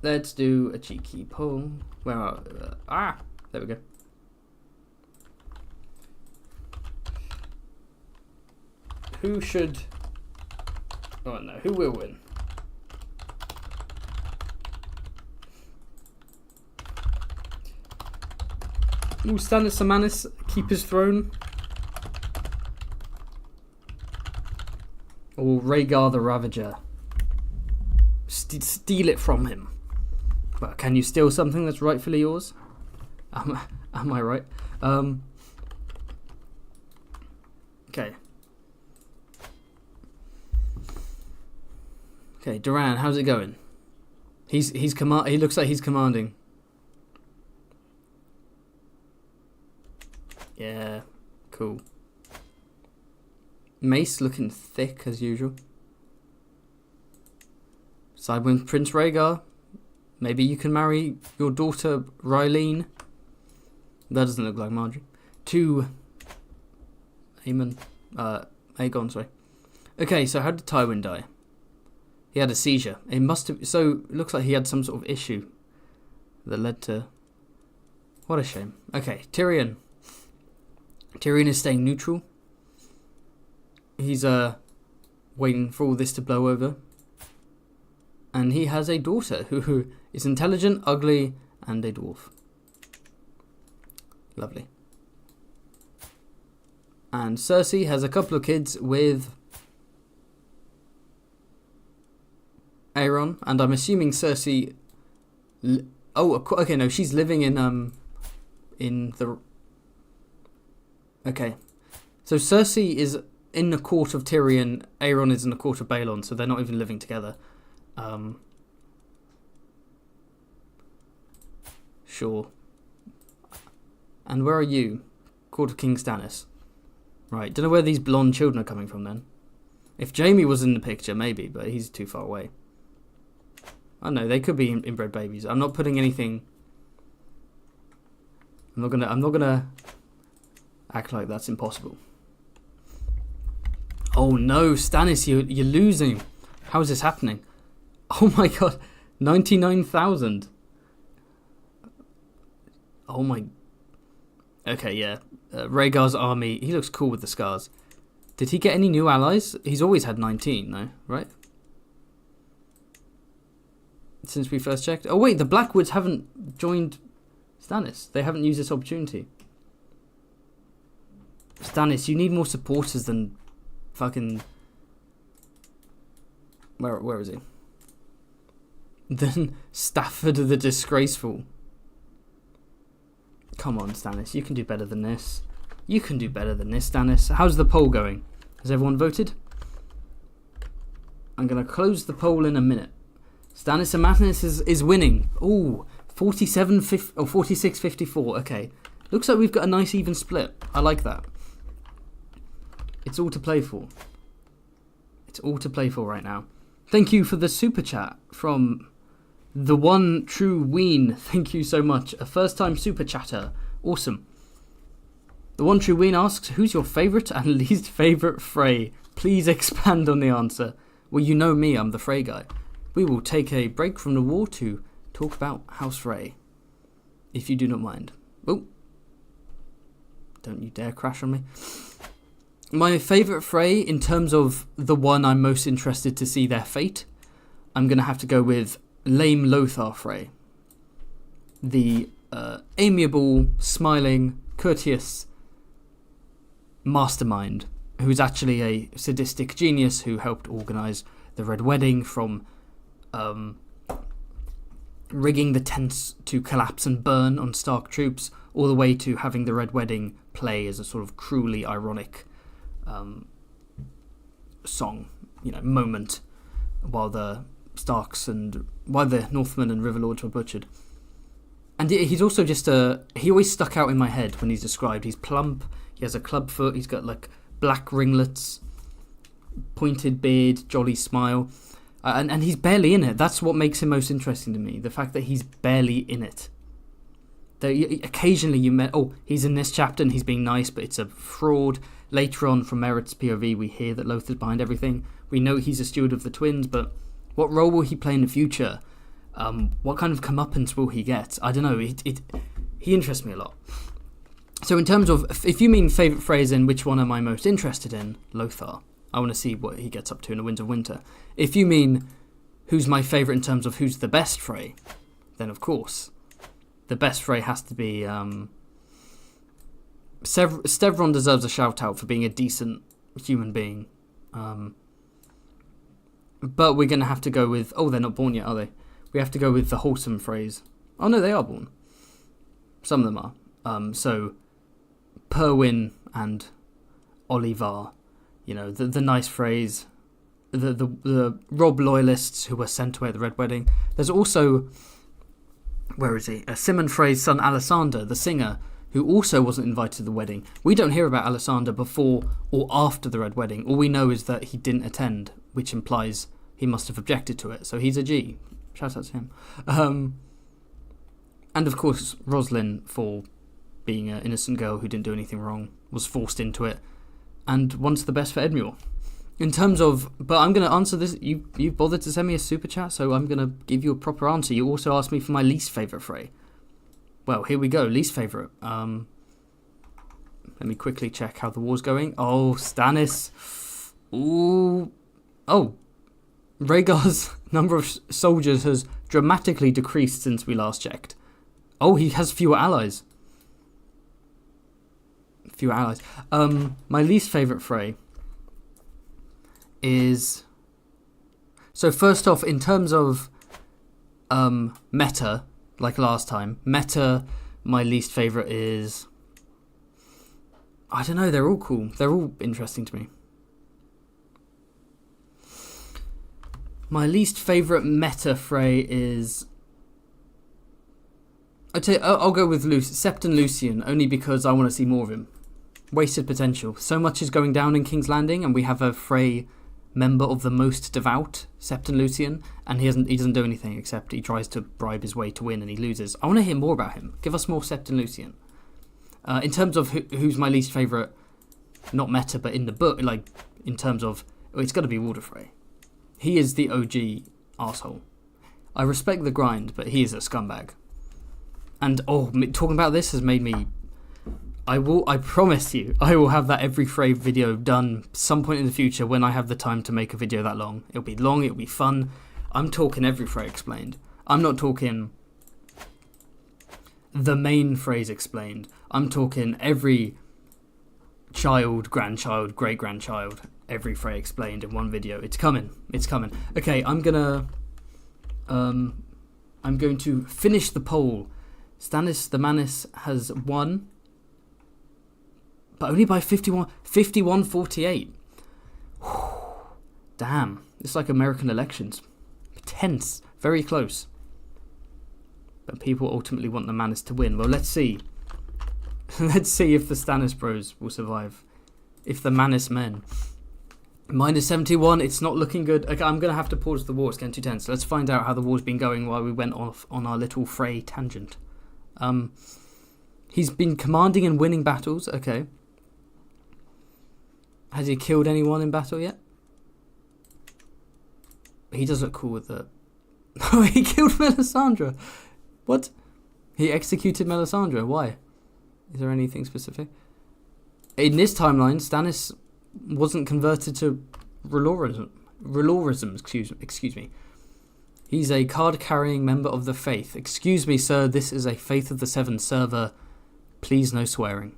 Let's do a cheeky poll. Where are there we go. Who should... Oh no, who will win? Will Stannis Amanis keep his throne? Or Rhaegar the Ravager steal it from him? Well, can you steal something that's rightfully yours? Am I right? Okay. Okay, Duran, how's it going? He looks like he's commanding. Yeah, cool. Mace looking thick as usual. Side with Prince Rhaegar. Maybe you can marry your daughter Rylene. That doesn't look like Marjorie. To Aegon, sorry. Okay, so how did Tywin die? He had a seizure. It must have. So it looks like he had some sort of issue that led to. What a shame. Okay, Tyrion. Tyrion is staying neutral. He's waiting for all this to blow over. And he has a daughter who is intelligent, ugly, and a dwarf. Lovely. And Cersei has a couple of kids with Aeron, and I'm assuming Cersei. Okay, no, she's living in the. Okay, so Cersei is in the court of Tyrion. Aeron is in the court of Baelon, so they're not even living together. Sure. And where are you? Court of King Stannis. Right, don't know where these blonde children are coming from then. If Jaime was in the picture, maybe, but he's too far away. I don't know, they could be inbred babies. I'm not putting anything. I'm not gonna act like that's impossible. Oh no, Stannis, you're losing. How is this happening? Oh my god, 99,000. Oh my. Okay, yeah. Rhaegar's army. He looks cool with the scars. Did he get any new allies? He's always had 19, though, right? Since we first checked. Oh wait, the Blackwoods haven't joined Stannis. They haven't used this opportunity. Stannis, you need more supporters than fucking. Where is he? Than Stafford the Disgraceful. Come on, Stannis, you can do better than this. You can do better than this, Stannis. How's the poll going? Has everyone voted? I'm going to close the poll in a minute. Stannis Amathnis is winning. Ooh, 46-54. Okay. Looks like we've got a nice even split. I like that. It's all to play for. It's all to play for right now. Thank you for the super chat from the one true Ween. Thank you so much. A first time super chatter. Awesome. The one true Ween asks, who's your favourite and least favourite Frey? Please expand on the answer. Well, you know me, I'm the Frey guy. We will take a break from the war to talk about House Frey. If you do not mind. Oh. Don't you dare crash on me. My favourite Frey, in terms of the one I'm most interested to see their fate, I'm going to have to go with Lame Lothar Frey. The amiable, smiling, courteous mastermind who's actually a sadistic genius who helped organise the Red Wedding, from rigging the tents to collapse and burn on Stark troops, all the way to having the Red Wedding play as a sort of cruelly ironic song, moment, while the Starks and while the Northmen and Riverlords were butchered. And he's also just he always stuck out in my head when he's described. He's plump, he has a club foot, he's got like black ringlets, pointed beard, jolly smile, and he's barely in it. That's what makes him most interesting to me, the fact that he's barely in it. Occasionally you met, he's in this chapter and he's being nice, but it's a fraud. Later on, from Merritt's POV, we hear that Lothar's behind everything. We know he's a steward of the twins, but what role will he play in the future? What kind of comeuppance will he get? I don't know. He interests me a lot. So in terms of, if you mean favourite phrase in which one am I most interested in, Lothar. I want to see what he gets up to in the Winds of Winter. If you mean who's my favourite in terms of who's the best Frey, then of course the best Frey has to be Stevron deserves a shout out for being a decent human being. But we're going to have to go with... they're not born yet, are they? We have to go with the wholesome phrase. Oh, no, they are born. Some of them are. So, Perwyn and Olivar, the nice phrase. The Rob loyalists who were sent away at the Red Wedding. There's also... Where is he? Simon Frey's son, Alessander, the singer, who also wasn't invited to the wedding. We don't hear about Alessander before or after the Red Wedding. All we know is that he didn't attend, which implies he must have objected to it. So he's a G. Shout out to him. And of course, Roslyn, for being an innocent girl who didn't do anything wrong, was forced into it and wants the best for Edmure. In terms of... But I'm going to answer this. You've bothered to send me a super chat, so I'm going to give you a proper answer. You also asked me for my least favourite Frey. Well, here we go. Least favourite. Let me quickly check how the war's going. Oh, Stannis. Ooh. Oh. Rhaegar's number of soldiers has dramatically decreased since we last checked. Oh, he has fewer allies. My least favourite Frey is... So first off, in terms of meta, like last time, my least favourite is... I don't know, they're all cool. They're all interesting to me. My least favourite meta Frey is... I'll go with Septon Lucian, only because I want to see more of him. Wasted potential. So much is going down in King's Landing, and we have a Frey member of the most devout, Septon Lucian, and he doesn't do anything except he tries to bribe his way to win and he loses. I want to hear more about him. Give us more Septon Lucian. In terms of who's my least favourite, not meta, but in the book, like, in terms of... it's got to be Walder Frey. He is the OG arsehole. I respect the grind, but he is a scumbag. And, talking about this has made me... I promise you, I will have that every Frey video done some point in the future when I have the time to make a video that long. It'll be long, it'll be fun. I'm talking every Frey explained. I'm not talking the main Freys explained. I'm talking every child, grandchild, great-grandchild, every Frey explained in one video. It's coming. Okay, I'm going to finish the poll. Stannis the Manus has won, but only by 51-48. Damn, it's like American elections. Tense, very close. But people ultimately want the Manus to win. Well, let's see. Let's see if the Stannis bros will survive. If the Manus men. -71, it's not looking good. Okay, I'm going to have to pause the war. It's getting too tense. Let's find out how the war's been going while we went off on our little Frey tangent. He's been commanding and winning battles. Okay. Has he killed anyone in battle yet? He does look cool with the... Oh, he killed Melisandre. What? He executed Melisandre. Why? Is there anything specific? In this timeline, Stannis wasn't converted to Relorism, excuse me. He's a card-carrying member of the Faith. Excuse me, sir, this is a Faith of the Seven server. Please no swearing.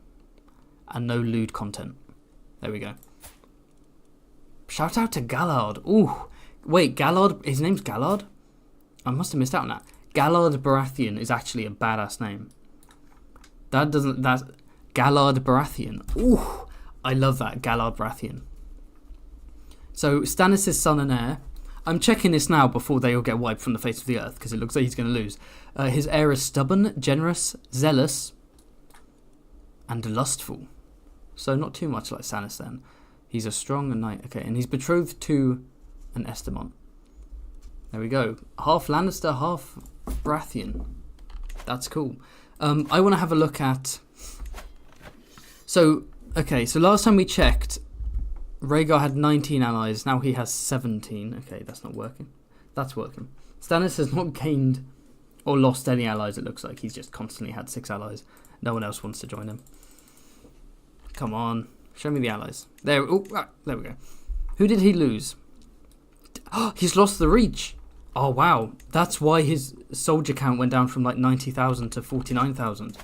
And no lewd content. There we go. Shout out to Gallard. Ooh. Wait, Gallard? His name's Gallard? I must have missed out on that. Gallard Baratheon is actually a badass name. That's Gallard Baratheon. Ooh. I love that, Gallard Baratheon. So, Stannis' son and heir. I'm checking this now before they all get wiped from the face of the earth, because it looks like he's going to lose. His heir is stubborn, generous, zealous, and lustful. So not too much like Stannis then. He's a strong knight. Okay, and he's betrothed to an Estamont. There we go. Half Lannister, half Baratheon. That's cool. I want to have a look at... So last time we checked, Rhaegar had 19 allies. Now he has 17. Okay, that's not working. That's working. Stannis has not gained or lost any allies, it looks like. He's just constantly had 6 allies. No one else wants to join him. Come on. Show me the allies. There we go. Who did he lose? He's lost the reach. Oh, wow. That's why his soldier count went down from like 90,000 to 49,000.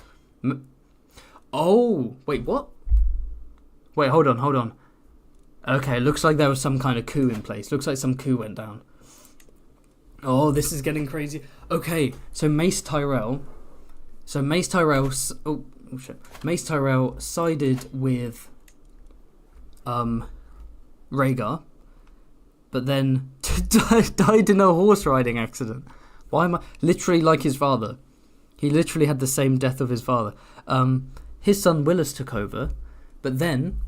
Oh, wait, what? Wait, hold on. Okay, looks like there was some kind of coup in place. Looks like some coup went down. Oh, this is getting crazy. Okay, so Mace Tyrell. Mace Tyrell sided with Rhaegar, but then died in a horse riding accident. Why am I literally like his father? He literally had the same death of his father. His son Willis took over, but then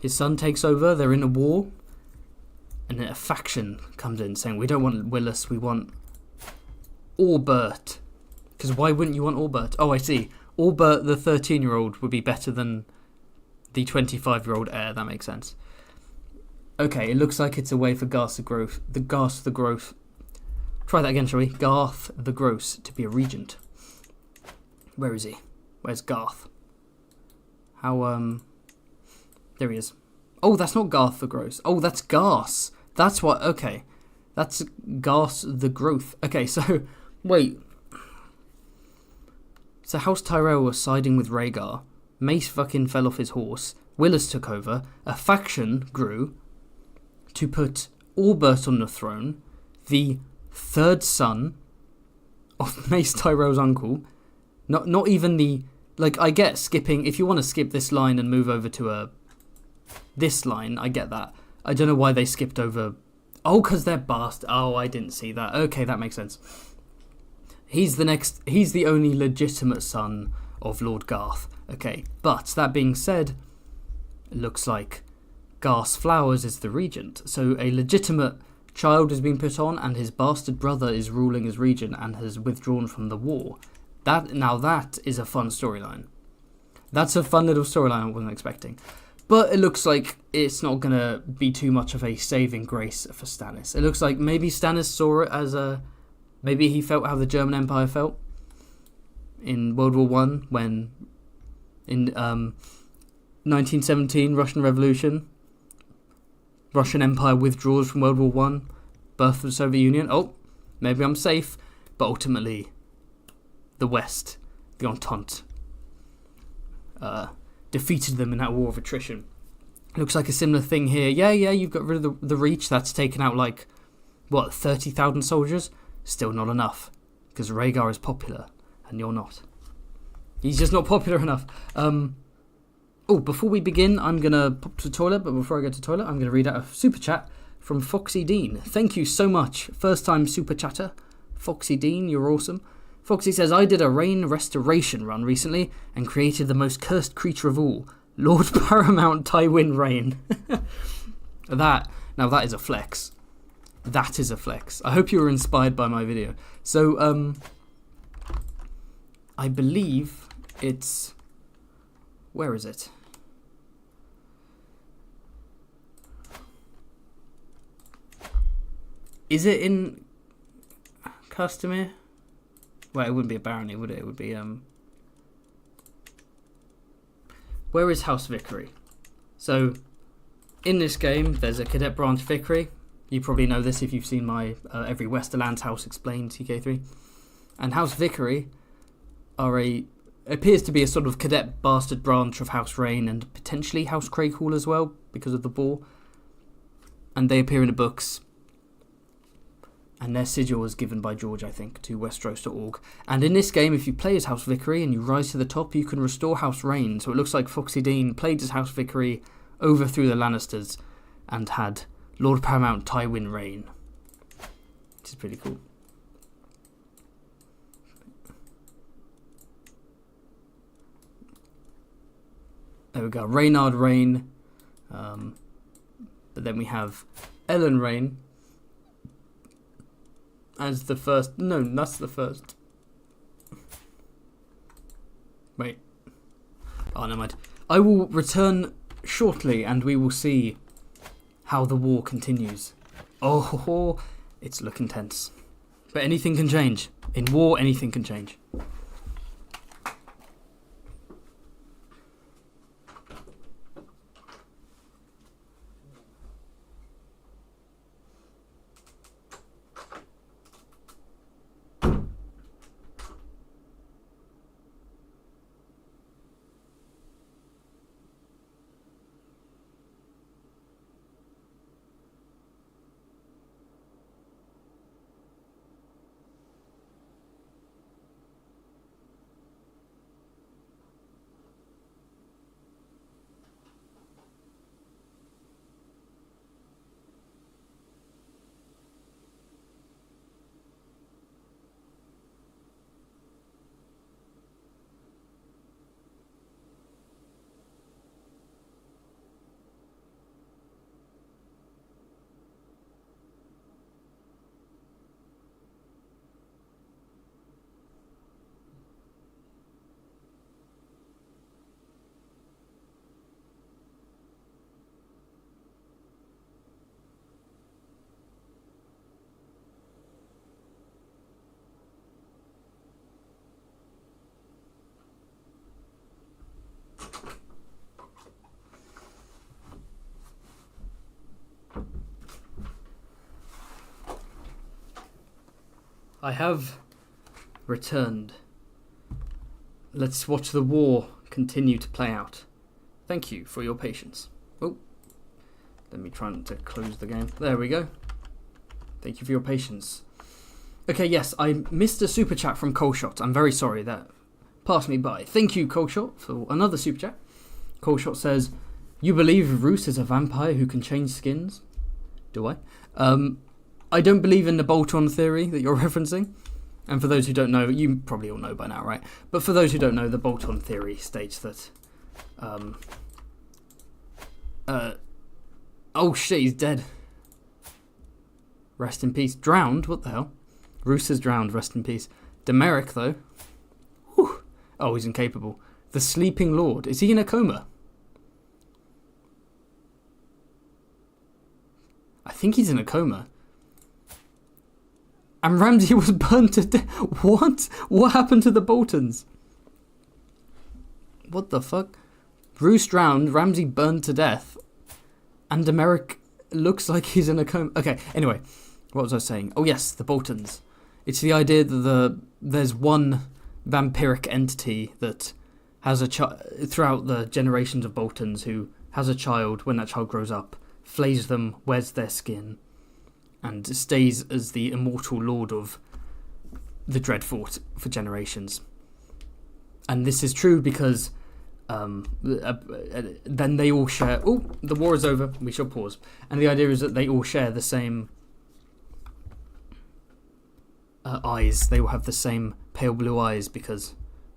his son takes over. They're in a war, and then a faction comes in saying, "We don't want Willis. We want Orbert." Because why wouldn't you want Orbert? Oh, I see. Orbert, the 13-year-old, would be better than the 25-year-old heir. That makes sense. Okay, it looks like it's a way for Garth the Gross. Try that again, shall we? Garth the Gross to be a regent. Where is he? Where's Garth? How, there he is. Oh, that's not Garth the Gross. Oh, that's Garth. That's what, okay. That's Garth the Growth. Okay, so, wait. So House Tyrell was siding with Rhaegar. Mace fucking fell off his horse. Willis took over. A faction grew to put Albert on the throne. The third son of Mace Tyrell's uncle. Not even the... Like, I get skipping... If you want to skip this line and move over to this line, I get that. I don't know why they skipped over... Oh, because they're bastard. Oh, I didn't see that. Okay, that makes sense. He's the only legitimate son of Lord Garth. Okay, but that being said, it looks like Garth Flowers is the regent. So a legitimate child has been put on, and his bastard brother is ruling as regent and has withdrawn from the war. That is a fun storyline. That's a fun little storyline I wasn't expecting. But it looks like it's not going to be too much of a saving grace for Stannis. It looks like maybe Stannis saw it as a... Maybe he felt how the German Empire felt in World War One, when in 1917 Russian Revolution, Russian Empire withdraws from World War One, birth of the Soviet Union. Oh, maybe I'm safe, but ultimately, the West, the Entente, defeated them in that war of attrition. Looks like a similar thing here. Yeah, you've got rid of the Reach. That's taken out, like, what, 30,000 soldiers? Still not enough, because Rhaegar is popular, and you're not. He's just not popular enough. Before we begin, I'm going to pop to the toilet, but before I go to the toilet, I'm going to read out a super chat from Foxy Dean. Thank you so much. First time super chatter. Foxy Dean, you're awesome. Foxy says, I did a rain restoration run recently and created the most cursed creature of all, Lord Paramount Tywin Rain. That is a flex. That is a flex. I hope you were inspired by my video. So, I believe it's... Where is it? Is it in Customere? Well, it wouldn't be a barony, would it? It would be, Where is House Vickery? So, in this game, there's a cadet branch Vickery. You probably know this if you've seen my Every Westerlands House Explained CK3. And House Vickery appears to be a sort of cadet bastard branch of House Rain and potentially House Craighall as well, because of the boar. And they appear in the books. And their sigil was given by George, I think, to Westros.org. And in this game, if you play as House Vickery and you rise to the top, you can restore House Rain. So it looks like Foxy Dean played as House Vickery, overthrew the Lannisters, and had Lord Paramount Tywin Rain. Which is pretty cool. There we go, Reynard Rain. But then we have Ellen Rain as the first. No, that's the first. Wait. Oh, never mind. I will return shortly and we will see how the war continues. Oh, it's looking tense. But anything can change. In war, anything can change. I have returned. Let's watch the war continue to play out. Thank you for your patience. Oh, let me try not to close the game. There we go. Thank you for your patience. Okay, yes, I missed a super chat from Coleshot. I'm very sorry, that passed me by. Thank you, Coleshot, for another super chat. Coleshot says, "You believe Roose is a vampire who can change skins?" Do I? I don't believe in the bolt-on theory that you're referencing. And for those who don't know, you probably all know by now, right? But for those who don't know, the bolt-on theory states that... oh shit, he's dead. Rest in peace. Drowned? What the hell? Roose is drowned, rest in peace. Demeric, though. Whew. Oh, he's incapable. The Sleeping Lord. Is he in a coma? I think he's in a coma. And Ramsay was burnt to death. What? What happened to the Boltons? What the fuck? Roose drowned, Ramsay burned to death, and Demeric looks like he's in a coma. Okay, anyway, what was I saying? Oh yes, the Boltons. It's the idea that there's one vampiric entity that has a throughout the generations of Boltons who has a child. When that child grows up, flays them, wears their skin, and stays as the immortal lord of the Dreadfort for generations. And this is true because then they all share... Oh, the war is over. We shall pause. And the idea is that they all share the same eyes. They will have the same pale blue eyes because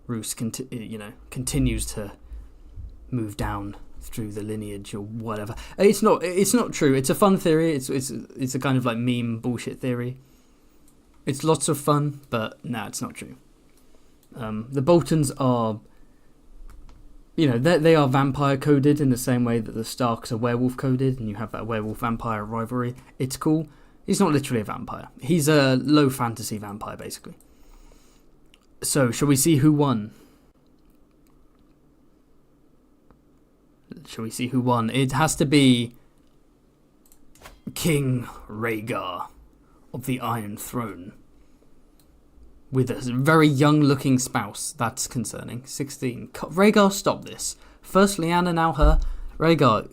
Roose continues to move down through the lineage or whatever. It's not true. It's a fun theory. It's a kind of like meme bullshit theory. It's lots of fun, but nah, it's not true. The Boltons are, they are vampire coded in the same way that the Starks are werewolf coded, and you have that werewolf vampire rivalry. It's cool. He's not literally a vampire. He's a low fantasy vampire, basically. So, shall we see who won? Shall we see who won? It has to be King Rhaegar of the Iron Throne, with a very young-looking spouse. That's concerning. 16. Rhaegar, stop this. First Lyanna, now her. Rhaegar,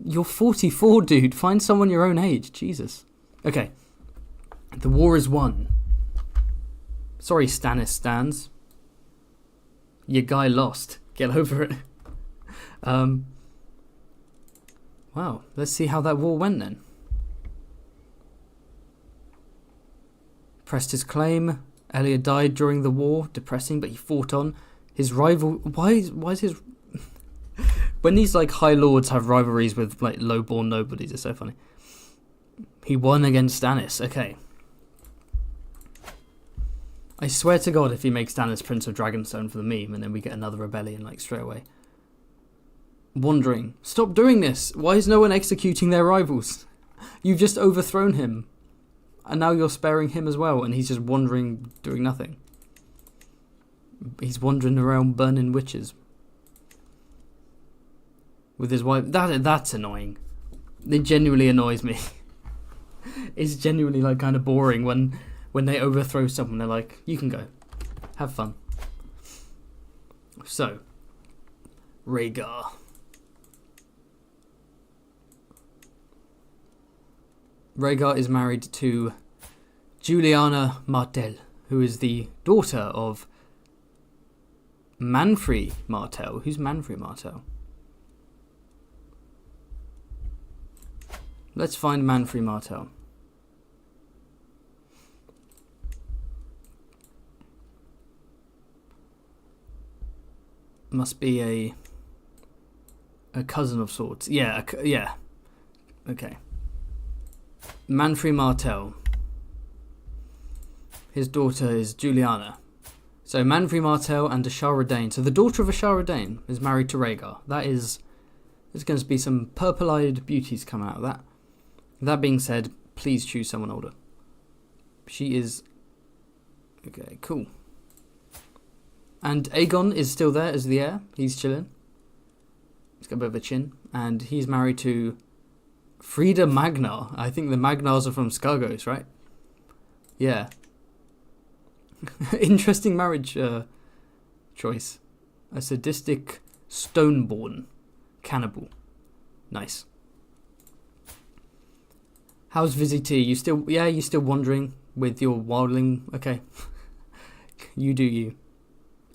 you're 44, dude. Find someone your own age. Jesus. Okay. The war is won. Sorry, Stannis stands. Your guy lost. Get over it. Wow. Let's see how that war went then. Pressed his claim. Elia died during the war. Depressing, but he fought on. His rival... Why is his... When these like high lords have rivalries with like low-born nobodies, it's so funny. He won against Stannis. Okay. I swear to God, if he makes Stannis Prince of Dragonstone for the meme, and then we get another rebellion like straight away. Wandering. Stop doing this. Why is no one executing their rivals? You've just overthrown him. And now you're sparing him as well, and he's just wandering, doing nothing. He's wandering around burning witches. With his wife. That's annoying. It genuinely annoys me. It's genuinely like kind of boring when they overthrow someone. They're like, you can go. Have fun. So, Rhaegar. Rhaegar is married to Juliana Martell, who is the daughter of Manfrey Martell. Who's Manfrey Martell? Let's find Manfrey Martell. Must be a cousin of sorts. Yeah, yeah. Okay. Manfrey Martell. His daughter is Juliana. So Manfrey Martell and Ashara Dane. So the daughter of Ashara Dane is married to Rhaegar. There's going to be some purple-eyed beauties coming out of that. That being said, please choose someone older. She is... Okay, cool. And Aegon is still there as the heir. He's chilling. He's got a bit of a chin. And he's married to Frida Magnar. I think the Magnars are from Skargos, right? Yeah. Interesting marriage choice. A sadistic stoneborn cannibal. Nice. How's Vizzy T? You still wandering with your wildling? Okay. You do you.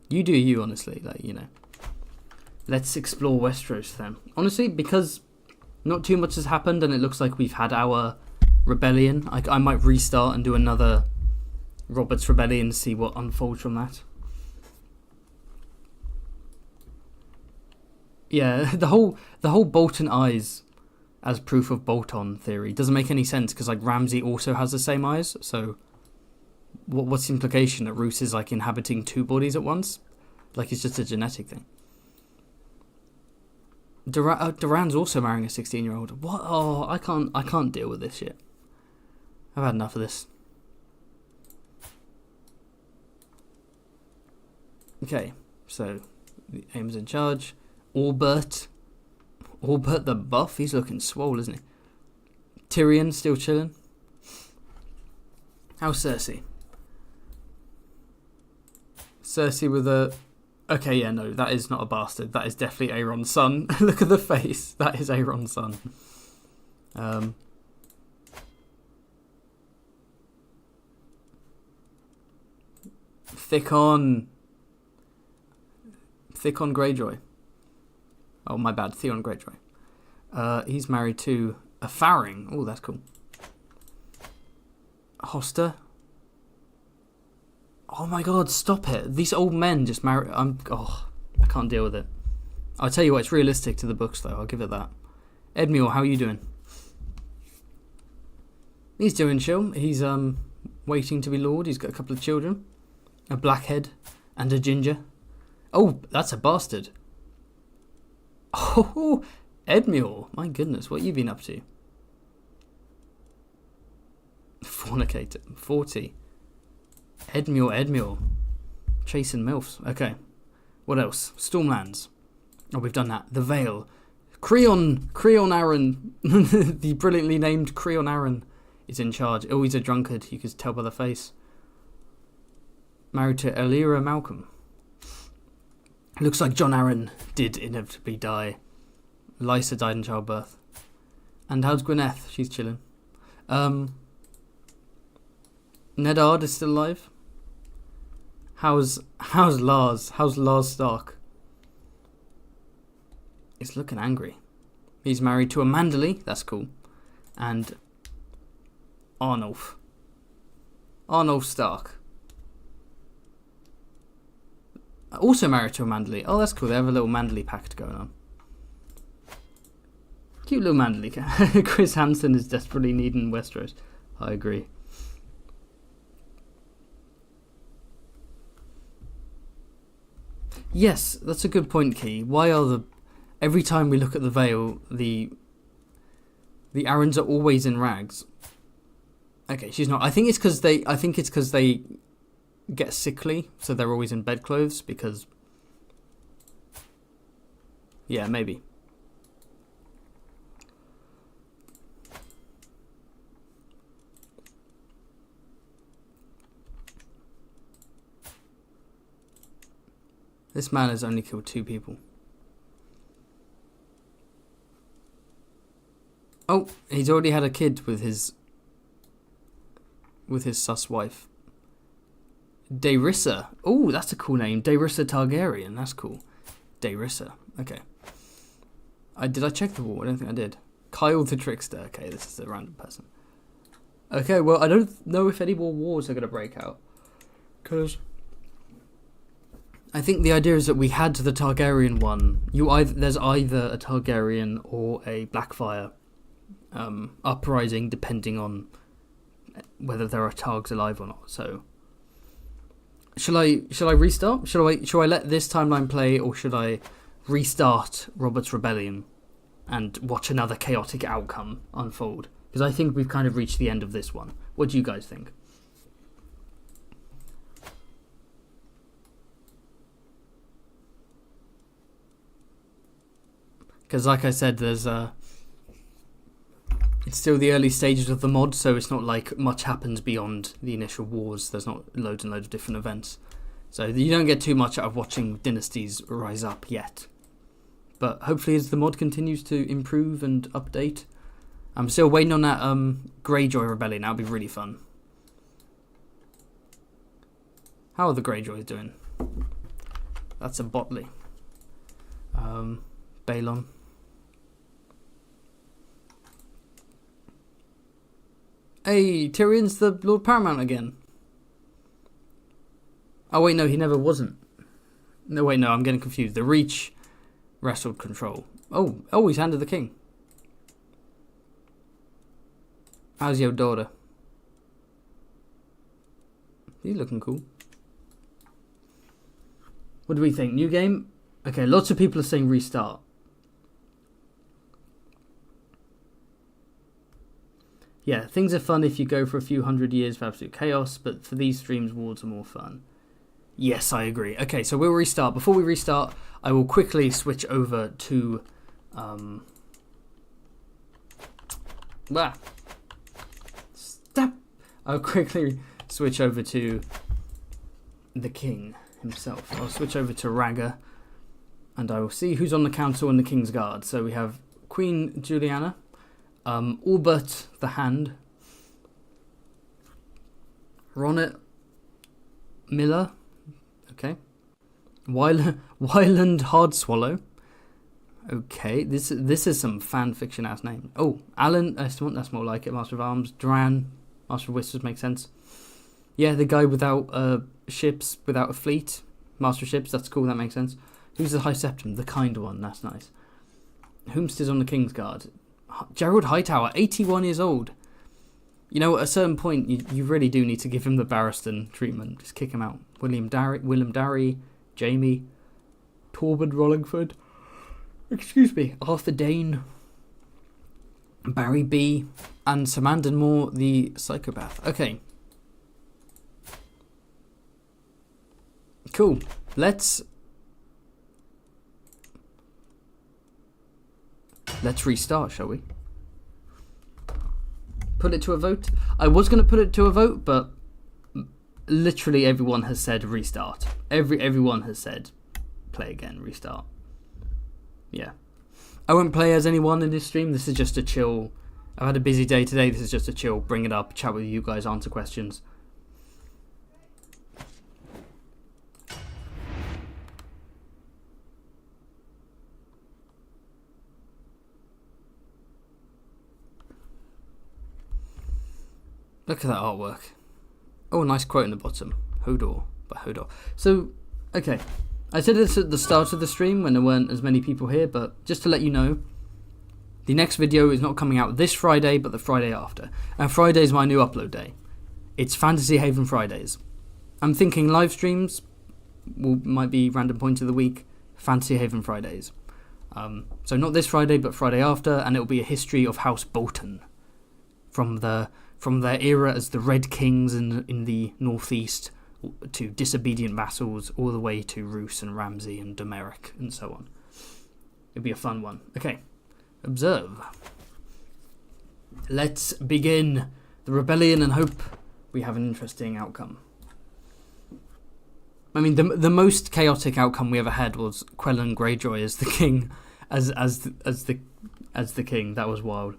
You do you, honestly. Like, you know. Let's explore Westeros then. Honestly, because not too much has happened and it looks like we've had our rebellion. I might restart and do another Robert's Rebellion, see what unfolds from that. Yeah, the whole Bolton eyes as proof of bolt-on theory doesn't make any sense because like Ramsay also has the same eyes. So what's the implication that Roose is like inhabiting two bodies at once? Like it's just a genetic thing. Duran's also marrying a 16-year-old. What? Oh, I can't deal with this shit. I've had enough of this. Okay, so Aem's in charge. Albert the buff, he's looking swole, isn't he? Tyrion still chilling. How's Cersei? Cersei with a... Okay, yeah, no, that is not a bastard. That is definitely Aeron's son. Look at the face. That is Aeron's son. Thick on Greyjoy. Oh, my bad. Theon Greyjoy. He's married to a Farring. Oh, that's cool. Hoster. Oh my god, stop it. These old men just marry... I can't deal with it. I'll tell you what, it's realistic to the books, though. I'll give it that. Edmure, how are you doing? He's doing chill. He's waiting to be lord. He's got a couple of children. A blackhead and a ginger. Oh, that's a bastard. Oh, Edmure. My goodness, what have you been up to? Fornicator. 40. Edmure. Chasing MILFs. Okay. What else? Stormlands. Oh, we've done that. The Vale. Creon Aaron. The brilliantly named Creon Aaron is in charge. Oh, he's a drunkard. You could tell by the face. Married to Elira Malcolm. Looks like Jon Arryn did inevitably die. Lysa died in childbirth. And how's Gwyneth? She's chilling. Nedard is still alive. How's Lars? How's Lars Stark? He's looking angry. He's married to a Manderley. That's cool. And Arnulf Stark. Also married to a Manderley. Oh, that's cool. They have a little Manderley pact going on. Cute little Manderley. Chris Hansen is desperately needing Westeros. I agree. Yes, that's a good point, Key. Why are every time we look at the Vale, the Arryns are always in rags? Okay, she's not. I think it's because they get sickly, so they're always in bedclothes because... Yeah, maybe. This man has only killed 2 people. Oh, he's already had a kid with his sus wife. Daerissa. Oh, that's a cool name. Daerissa Targaryen. That's cool. Daerissa. Okay. Did I check the wall? I don't think I did. Kyle the Trickster. Okay, this is a random person. Okay, well, I don't know if any more wars are going to break out. Because... I think the idea is that we had the Targaryen one. There's either a Targaryen or a Blackfire uprising, depending on whether there are Targs alive or not. So, shall I restart? Shall I let this timeline play, or should I restart Robert's Rebellion and watch another chaotic outcome unfold? Because I think we've kind of reached the end of this one. What do you guys think? Because like I said, there's It's still the early stages of the mod, so it's not like much happens beyond the initial wars. There's not loads and loads of different events. So you don't get too much out of watching dynasties rise up yet. But hopefully as the mod continues to improve and update. I'm still waiting on that Greyjoy rebellion. That'll be really fun. How are the Greyjoys doing? That's a Botley. Balon. Hey, Tyrion's the Lord Paramount again. Oh wait, no, he never wasn't. No, wait, no, I'm getting confused. The Reach wrestled control. Oh, he's handed the king. How's your daughter? He's looking cool. What do we think? New game? Okay, lots of people are saying restart. Yeah, things are fun if you go for a few hundred years of absolute chaos, but for these streams, wars are more fun. Yes, I agree. Okay, so we'll restart. Before we restart, I will quickly switch over to... Stop! I'll quickly switch over to the king himself. I'll switch over to Ragga, and I will see who's on the council and the King's Guard. So we have Queen Juliana, Albert the Hand, Ronnet Miller, okay, Wyland Hardswallow, okay, this is some fan fiction ass name. Oh, Alan, that's more like it. Master of Arms, Duran, Master of Westeros makes sense. Yeah, the guy without ships, without a fleet, Master of Ships, that's cool, that makes sense. Who's the High Septim? The kind one, that's nice. Whomst is on the King's Guard? Gerald Hightower, 81 years old. You know, at a certain point, you really do need to give him the Barristan treatment. Just kick him out. Willem Darry, Jamie, Torben Rollingford, excuse me, Arthur Dane, Barry B, and Samandon Moore, the psychopath. Okay. Cool. Let's restart, shall we? Put it to a vote. I was going to put it to a vote, but literally everyone has said restart. Everyone has said play again, restart. Yeah. I won't play as anyone in this stream. This is just a chill. I've had a busy day today. This is just a chill, bring it up, chat with you guys, answer questions. Look at that artwork. Oh, a nice quote in the bottom. Hodor by Hodor. So, okay. I said this at the start of the stream when there weren't as many people here, but just to let you know, the next video is not coming out this Friday, but the Friday after. And Friday is my new upload day. It's Fantasy Haven Fridays. I'm thinking live streams might be random points of the week. Fantasy Haven Fridays. So not this Friday, but Friday after, and it will be a history of House Bolton. From their era as the Red Kings in the northeast to disobedient vassals all the way to Roose and Ramsay and Domeric and so on. It'll be a fun one. Okay, observe. Let's begin the rebellion and hope we have an interesting outcome. I mean, the most chaotic outcome we ever had was Quellan Greyjoy as the king, as the king. That was wild.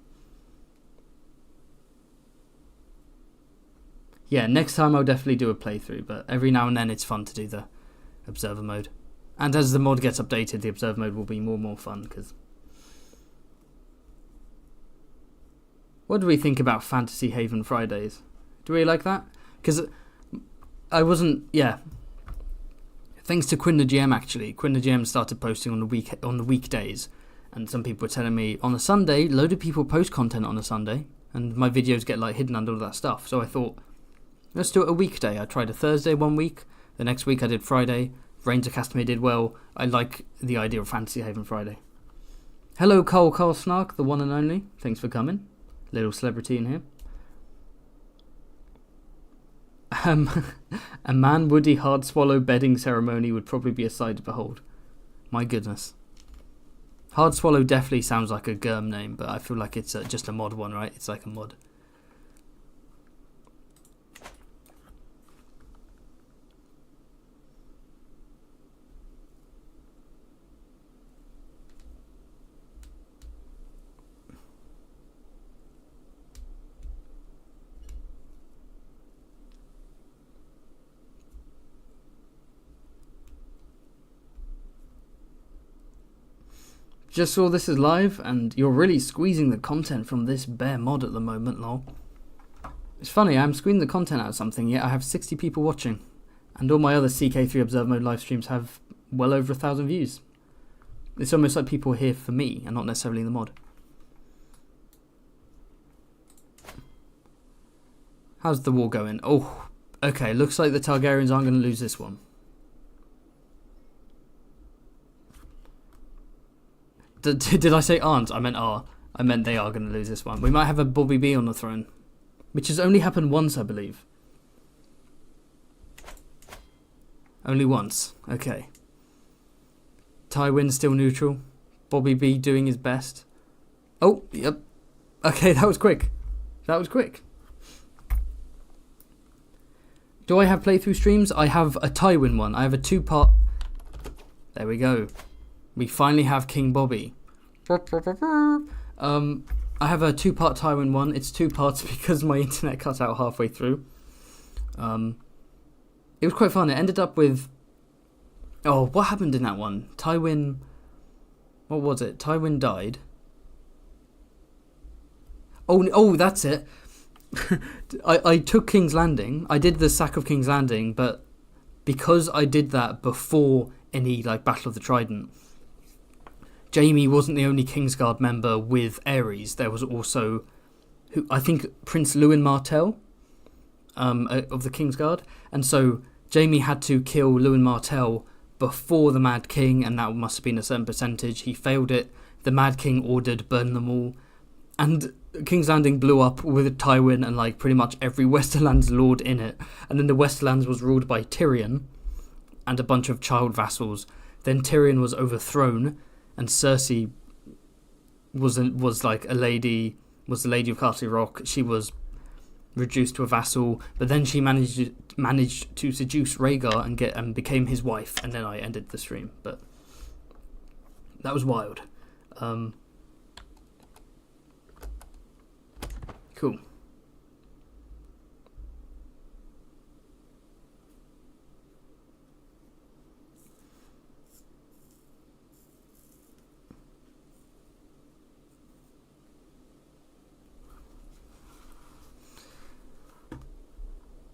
Yeah, next time I'll definitely do a playthrough, but every now and then it's fun to do the observer mode. And as the mod gets updated, the observer mode will be more and more fun, because... What do we think about Fantasy Haven Fridays? Do we like that? Because I wasn't... Yeah. Thanks to Quinn the GM, actually. Quinn the GM started posting on the weekdays, and some people were telling me, on a Sunday, load of people post content on a Sunday, and my videos get like hidden under all that stuff. So I thought... Let's do it a weekday. I tried a Thursday one week. The next week I did Friday. Reigns of Castamere did well. I like the idea of Fantasy Haven Friday. Hello, Carl Snark, the one and only. Thanks for coming. Little celebrity in here. A Man Woody Hardswallow bedding ceremony would probably be a sight to behold. My goodness. Hard Swallow definitely sounds like a Germ name, but I feel like it's just a mod one, right? It's like a mod. Just saw this is live, and you're really squeezing the content from this bare mod at the moment, lol. It's funny, I'm squeezing the content out of something, yet I have 60 people watching. And all my other CK3 Observe Mode live streams have well over 1,000 views. It's almost like people are here for me, and not necessarily the mod. How's the war going? Oh, okay, looks like the Targaryens aren't going to lose this one. Did I say aren't? I meant are. I meant they are going to lose this one. We might have a Bobby B on the throne, which has only happened once, I believe. Only once. Okay. Tywin still neutral. Bobby B doing his best. Oh, yep. Okay, that was quick. That was quick. Do I have playthrough streams? I have a Tywin one. I have a 2-part... There we go. We finally have King Bobby. I have a 2-part Tywin one. It's 2 parts because my internet cut out halfway through. It was quite fun. It ended up with... Oh, what happened in that one? Tywin... What was it? Tywin died. Oh, that's it. I took King's Landing. I did the sack of King's Landing, but because I did that before any Battle of the Trident, Jaime wasn't the only Kingsguard member with Aerys. There was also, I think, Prince Lewin Martell of the Kingsguard. And so Jaime had to kill Lewin Martell before the Mad King, and that must have been a certain percentage. He failed it. The Mad King ordered burn them all. And King's Landing blew up with Tywin and pretty much every Westerlands lord in it. And then the Westerlands was ruled by Tyrion and a bunch of child vassals. Then Tyrion was overthrown, and Cersei was the lady of Castle Rock. She was reduced to a vassal, but then she managed to seduce Rhaegar and became his wife. And then I ended the stream, but that was wild. Cool.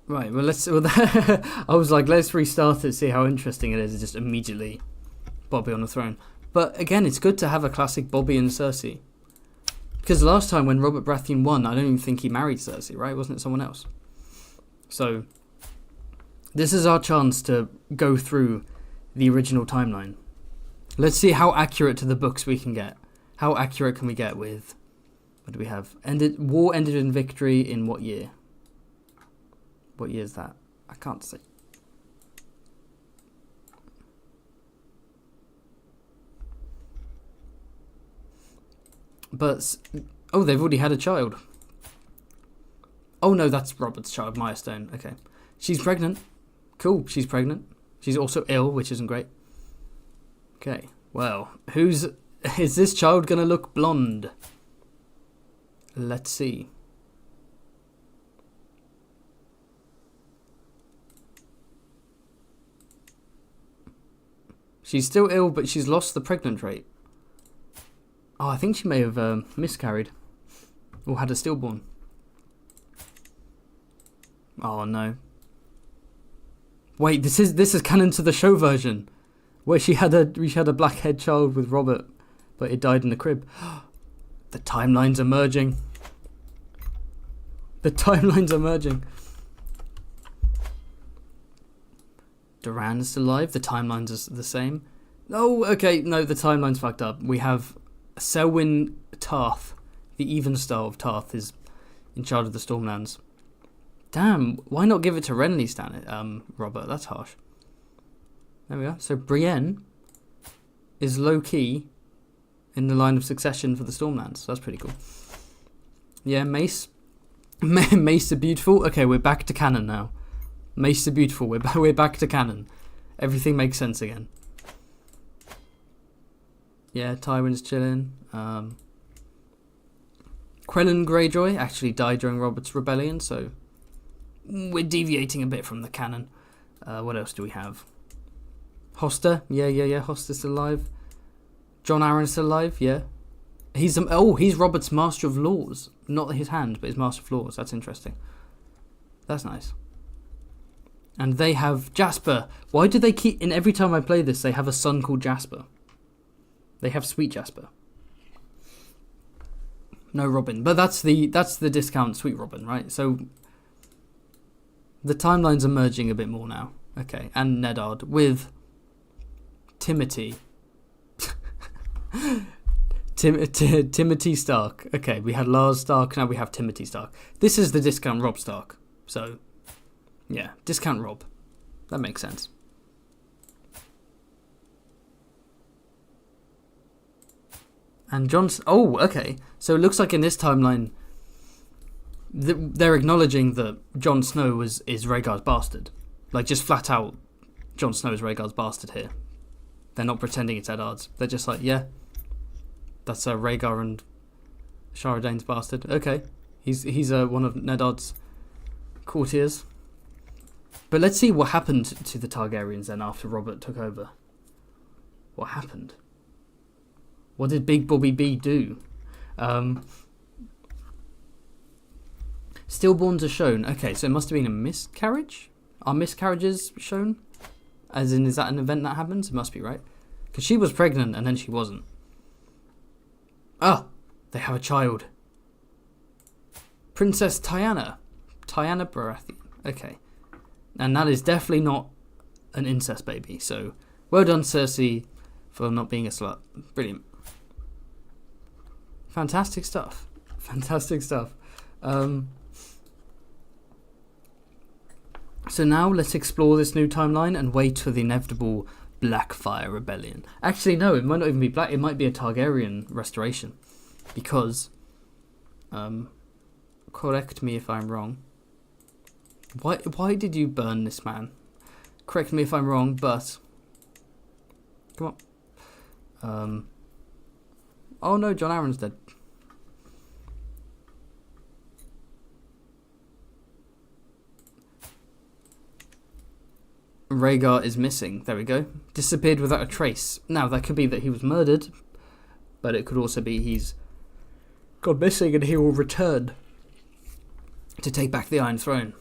Right, well, I was like, let's restart it, see how interesting it is. It's just immediately Bobby on the throne. But again, it's good to have a classic Bobby and Cersei. Because last time when Robert Baratheon won, I don't even think he married Cersei, right? Wasn't it someone else? So, this is our chance to go through the original timeline. Let's see how accurate to the books we can get. How accurate can we get with... What do we have? War ended in victory in what year? What year is that? I can't see. But, oh, they've already had a child. Oh no, that's Robert's child, Milestone. Okay. She's pregnant. Cool, she's pregnant. She's also ill, which isn't great. Okay, well, is this child gonna look blonde? Let's see. She's still ill, but she's lost the pregnant trait. Oh, I think she may have miscarried. Or had a stillborn. Oh, no. Wait, this is canon to the show version. Where she had a black-haired child with Robert, but it died in the crib. The timelines are merging. The timelines are merging. Duran is still alive. The timelines are the same. Oh, okay. No, the timeline's fucked up. We have Selwyn Tarth. The Even Star of Tarth is in charge of the Stormlands. Damn, why not give it to Renly, Robert? That's harsh. There we are. So Brienne is low-key in the line of succession for the Stormlands. So that's pretty cool. Yeah, Mace. Mace the Beautiful. Okay, we're back to canon now. Mace the Beautiful. We're back to canon. Everything makes sense again. Yeah, Tywin's chilling. Quellan Greyjoy actually died during Robert's rebellion, so we're deviating a bit from the canon. What else do we have? Hoster. Yeah. Hoster's still alive. Jon Arryn's still alive. Yeah. He's Robert's Master of Laws. Not his hand, but his Master of Laws. That's interesting. That's nice. And they have Jasper. Why do they keep... In every time I play this, they have a son called Jasper. They have Sweet Jasper. No Robin. But that's the discount Sweet Robin, right? So the timelines are merging a bit more now. Okay. And Neddard with Timothy. Timothy Stark. Okay, we had Lars Stark, now we have Timothy Stark. This is the discount Robb Stark. So, yeah, discount Robb. That makes sense. And Jon's... Oh, okay. So it looks like in this timeline, they're acknowledging that Jon Snow is Rhaegar's bastard. Like, just flat out, Jon Snow is Rhaegar's bastard here. They're not pretending it's Eddard's. They're just like, yeah, that's Rhaegar and Shara Dane's bastard. Okay, he's one of Neddard's courtiers. But let's see what happened to the Targaryens then after Robert took over. What happened? What did Big Bobby B do? Stillborns are shown. Okay, so it must have been a miscarriage? Are miscarriages shown? As in, is that an event that happens? It must be, right? Because she was pregnant and then she wasn't. Ah, they have a child. Princess Tyanna. Tyanna Baratheon. Okay. And that is definitely not an incest baby. So, well done, Cersei, for not being a slut. Brilliant. Fantastic stuff. Fantastic stuff. So now let's explore this new timeline and wait for the inevitable Blackfire Rebellion. Actually, no, it might not even be Black. It might be a Targaryen restoration. Because, correct me if I'm wrong. Why did you burn this man? Correct me if I'm wrong, but... Come on. Oh no, Jon Arryn's dead. Rhaegar is missing. There we go. Disappeared without a trace. Now, that could be that he was murdered, but it could also be he's gone missing and he will return to take back the Iron Throne.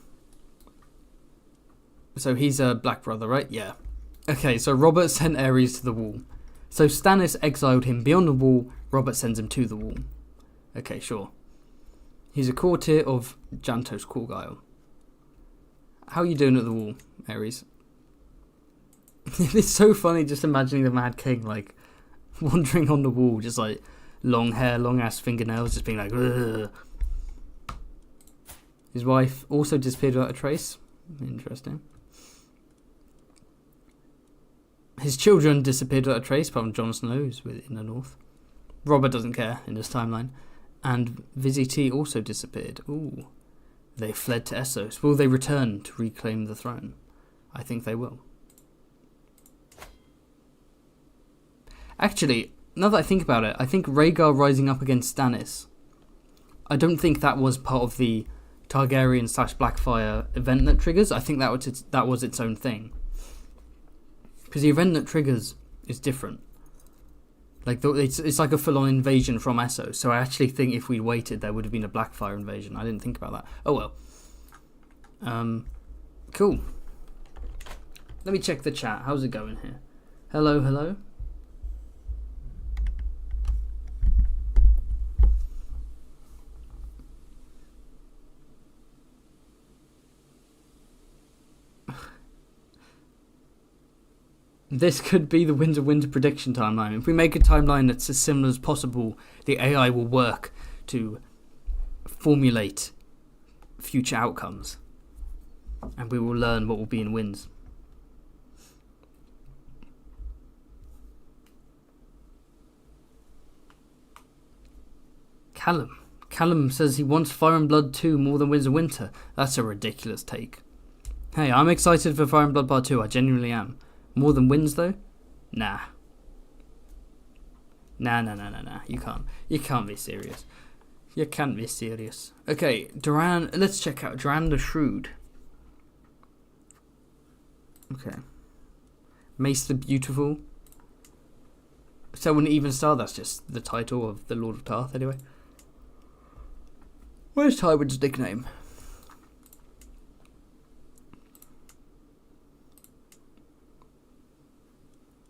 So he's a Black Brother, right? Yeah. Okay, so Robert sent Aerys to the Wall. So Stannis exiled him beyond the Wall. Robert sends him to the Wall. Okay, sure. He's a courtier of Jantos Corgyle. How are you doing at the Wall, Aerys? It's so funny just imagining the Mad King, like, wandering on the wall, just like, long hair, long-ass fingernails, just being like, ugh. His wife also disappeared without a trace. Interesting. His children disappeared without a trace, apart from Jon Snow, who's in the north. Robert doesn't care in this timeline. And Vizzy T also disappeared. Ooh. They fled to Essos. Will they return to reclaim the throne? I think they will. Actually, now that I think about it, I think Rhaegar rising up against Stannis, I don't think that was part of the Targaryen / Blackfire event that triggers. I think that was its own thing. Because the event that triggers is different. Like it's like a full-on invasion from Essos. So I actually think if we'd waited, there would have been a Blackfire invasion. I didn't think about that. Oh well. Cool. Let me check the chat. How's it going here? Hello, hello. This could be the winter prediction timeline. If we make a timeline that's as similar as possible, the AI will work to formulate future outcomes. And we will learn what will be in wins. Callum says he wants Fire and Blood 2 more than Winds of Winter. That's a ridiculous take. Hey, I'm excited for Fire and Blood Part 2. I genuinely am. More than Winds, though? Nah. Nah. You can't be serious. You can't be serious. Okay, Duran. Let's check out Duran the Shrewd. Okay. Mace the Beautiful. So an even star. That's just the title of the Lord of Tarth, anyway. Where's Tywin's nickname?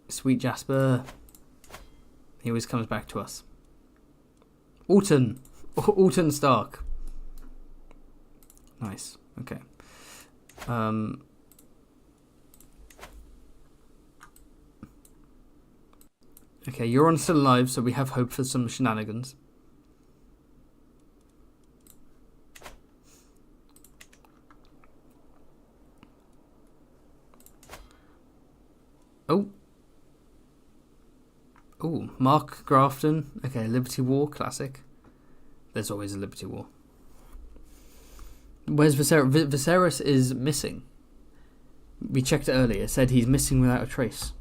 Sweet Jasper. He always comes back to us. Alton Stark. Nice. Okay. Okay, Euron's still alive, so we have hope for some shenanigans. Oh, Mark Grafton. Okay, Liberty War, classic. There's always a Liberty War. Where's Viserys? Viserys is missing. We checked it earlier. It said he's missing without a trace.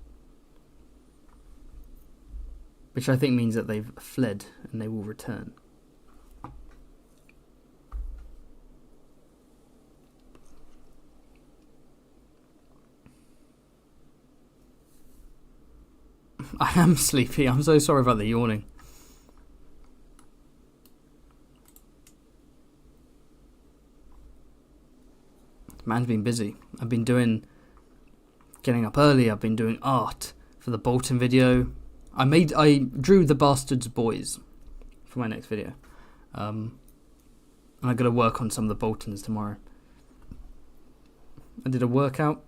Which I think means that they've fled and they will return. I am sleepy. I'm so sorry about the yawning. Man's been busy. I've been getting up early. I've been doing art for the Bolton video. I drew the Bastards Boys for my next video. And I got to work on some of the Boltons tomorrow. I did a workout.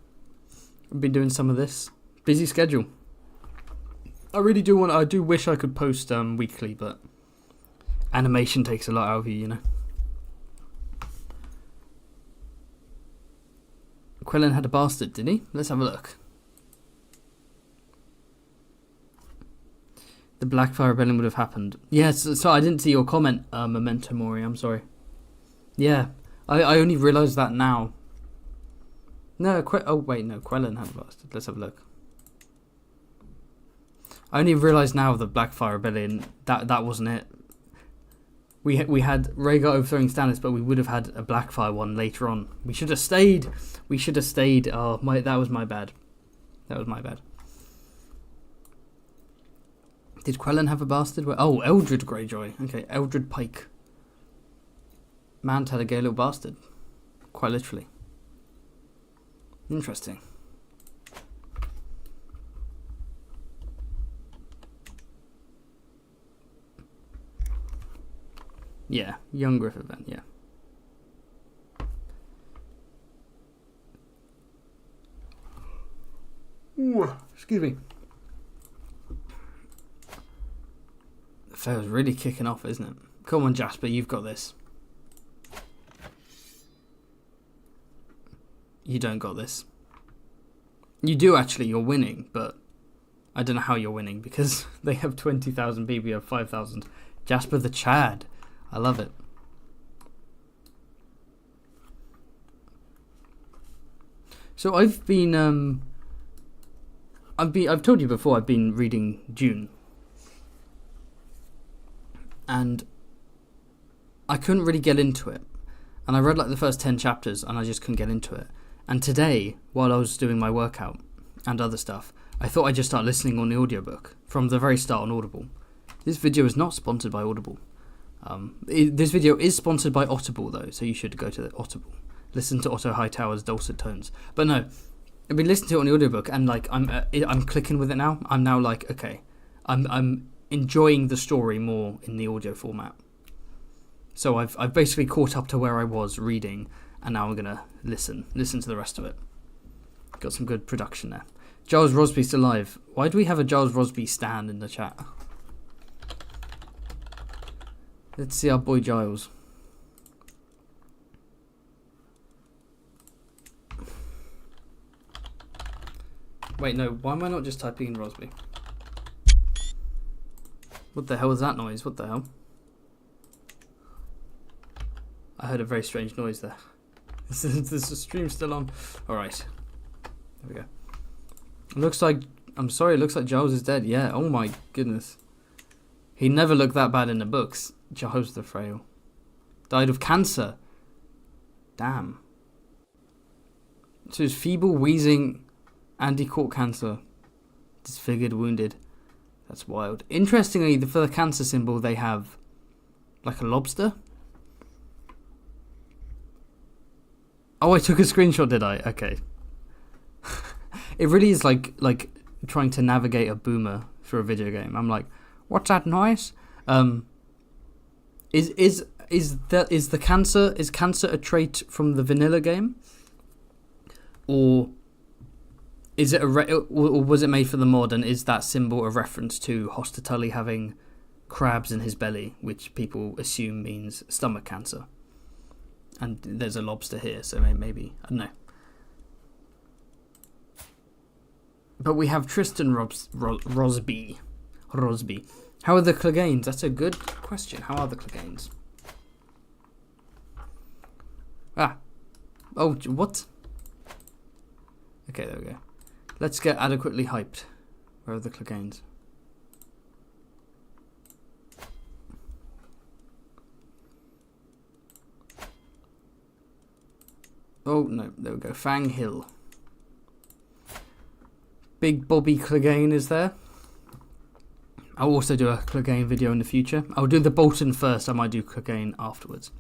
I've been doing some of this. Busy schedule. I do wish I could post weekly, but animation takes a lot out of you, you know. Quellen had a bastard, did he? Let's have a look. The Blackfire Rebellion would have happened. Yes, so I didn't see your comment, Memento Mori, I'm sorry. Yeah, I only realised that now. No, Quellen had a bastard. Let's have a look. I only realised now the Blackfire Rebellion, that wasn't it. We had Rhaegar overthrowing Stannis, but we would have had a Blackfire one later on. We should have stayed. Oh, that was my bad. Did Quellen have a bastard? Oh, Eldred Greyjoy. Okay, Eldred Pike. Mant had a gay little bastard. Quite literally. Interesting. Yeah, young Griffith then, yeah. Ooh, excuse me. The fair's really kicking off, isn't it? Come on, Jasper, you've got this. You don't got this. You do actually, you're winning, but I don't know how you're winning because they have 20,000 people, you have 5,000. Jasper the Chad. I love it. So I've told you before I've been reading Dune. And I couldn't really get into it. And I read like the first 10 chapters and I just couldn't get into it. And today, while I was doing my workout and other stuff, I thought I'd just start listening on the audiobook from the very start on Audible. This video is not sponsored by Audible. This video is sponsored by Audible though, so you should go to the Audible. Listen to Otto Hightower's dulcet tones. But no, I've been listening to it on the audiobook and like I'm clicking with it now. I'm now like, okay, I'm enjoying the story more in the audio format. So I've basically caught up to where I was reading, and now I'm gonna listen to the rest of it. Got some good production there. Giles Rosby's still alive. Why do we have a Giles Rosby stan in the chat? Let's see our boy Giles. Wait, no, why am I not just typing in Rosby? What the hell is that noise? What the hell? I heard a very strange noise there. Is the stream still on? Alright. There we go. It looks like Giles is dead. Yeah, oh my goodness. He never looked that bad in the books. Giles the Frail. Died of cancer. Damn. So he's feeble, wheezing, and he caught cancer. Disfigured, wounded. That's wild. Interestingly, for the cancer symbol, they have like a lobster. Oh, I took a screenshot, did I? Okay. It really is like trying to navigate a boomer through a video game. I'm like, what's that noise? Is cancer a trait from the vanilla game, or is it or was it made for the mod? And is that symbol a reference to Hoster Tully having crabs in his belly, which people assume means stomach cancer? And there's a lobster here, so maybe I don't know. But we have Tristan Rosby. How are the Cleganes? That's a good question. How are the Cleganes? Oh, what? Okay, there we go. Let's get adequately hyped. Where are the Cleganes? Oh, no, there we go. Fang Hill. Big Bobby Clegane is there. I'll also do a Clegane video in the future. I'll do the Bolton first. I might do Clegane afterwards.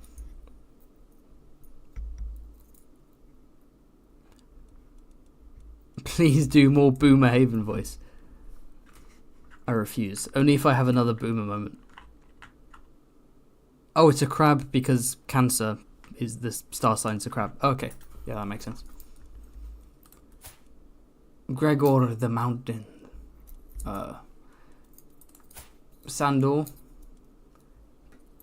Please do more Boomer Haven voice. I refuse. Only if I have another Boomer moment. Oh, it's a crab because Cancer is the star sign's a crab. Okay. Yeah, that makes sense. Gregor the Mountain. Sandor.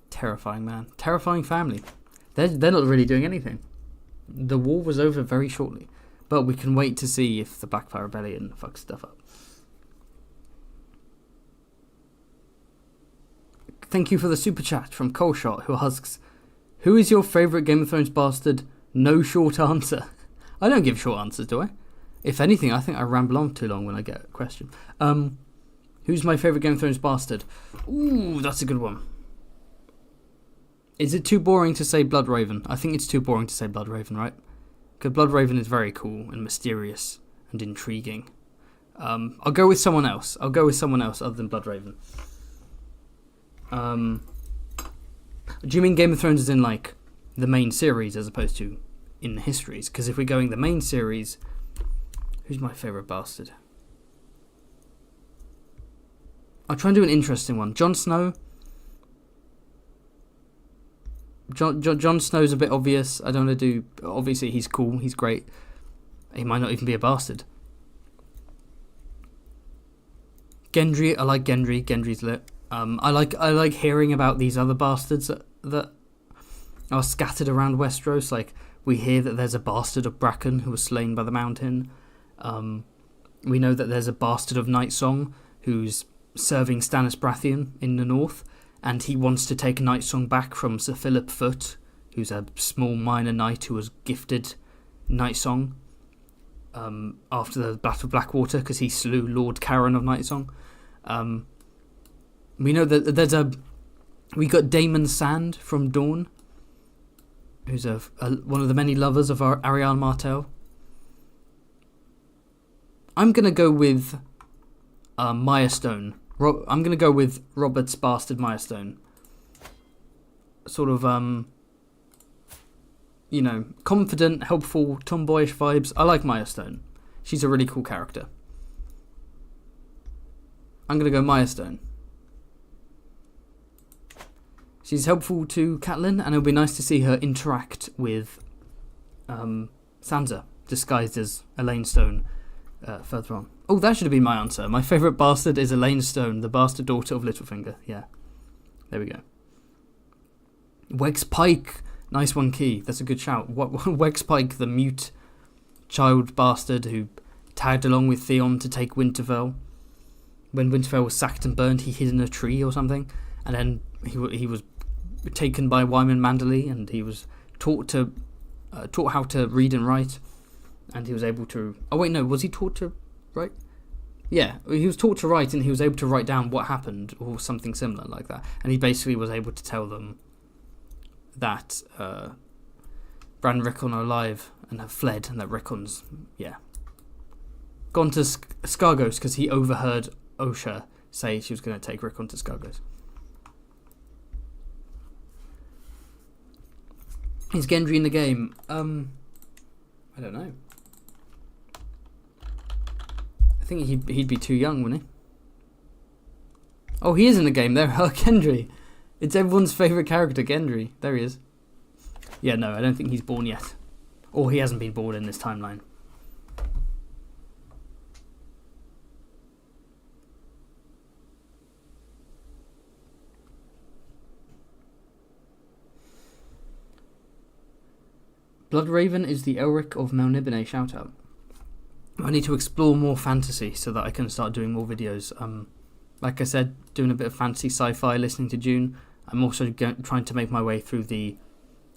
Terrifying man. Terrifying family. They're not really doing anything. The war was over very shortly. But we can wait to see if the Blackfire Rebellion fucks stuff up. Thank you for the super chat from Coleshot, who asks, who is your favourite Game of Thrones bastard? No short answer. I don't give short answers, do I? If anything, I think I ramble on too long when I get a question. Who's my favourite Game of Thrones bastard? Ooh, that's a good one. Is it too boring to say Bloodraven? I think it's too boring to say Bloodraven, right? Because Bloodraven is very cool and mysterious and intriguing. I'll go with someone else. I'll go with someone else other than Bloodraven. Do you mean Game of Thrones is in like the main series as opposed to in the histories? Because if we're going the main series, who's my favourite bastard? I'll try and do an interesting one. Jon Snow. Jon Snow's a bit obvious. I don't want to do... Obviously, he's cool. He's great. He might not even be a bastard. Gendry. I like Gendry. Gendry's lit. I like hearing about these other bastards that are scattered around Westeros. Like, we hear that there's a bastard of Bracken who was slain by the Mountain. We know that there's a bastard of Nightsong who's serving Stannis Baratheon in the north. And he wants to take Nightsong back from Sir Philip Foot, who's a small minor knight who was gifted Nightsong after the Battle of Blackwater because he slew Lord Caron of Nightsong. We know that we got Daemon Sand from Dawn, who's one of the many lovers of our Ariel Martell. I'm gonna go with Mirestone. I'm going to go with Robert's bastard Mirestone. Sort of, confident, helpful, tomboyish vibes. I like Mirestone. She's a really cool character. I'm going to go Mirestone. She's helpful to Catelyn, and it'll be nice to see her interact with Sansa, disguised as Elaine Stone, further on. Oh, that should have been my answer. My favourite bastard is Elaine Stone, the bastard daughter of Littlefinger. Yeah. There we go. Wegs Pike. Nice one, Key. That's a good shout. Wegs Pike, the mute child bastard who tagged along with Theon to take Winterfell. When Winterfell was sacked and burned, he hid in a tree or something. And then he was taken by Wyman Manderley, and he was taught how to read and write, and he was able to. Oh wait, no, was he taught to write? Yeah, he was taught to write, and he was able to write down what happened or something similar like that. And he basically was able to tell them that Bran and Rickon are alive and have fled, and that Rickon's gone to Scargos because he overheard Osha say she was going to take Rickon to Scargos. Is Gendry in the game? I don't know. I think he'd be too young, wouldn't he? Oh, he is in the game there. Oh, Gendry. It's everyone's favourite character, Gendry. There he is. Yeah, no, I don't think he's born yet. Or he hasn't been born in this timeline. Bloodraven is the Elric of Melnibone, shout out. I need to explore more fantasy so that I can start doing more videos. Like I said, doing a bit of fantasy sci-fi, listening to Dune. I'm also trying to make my way through the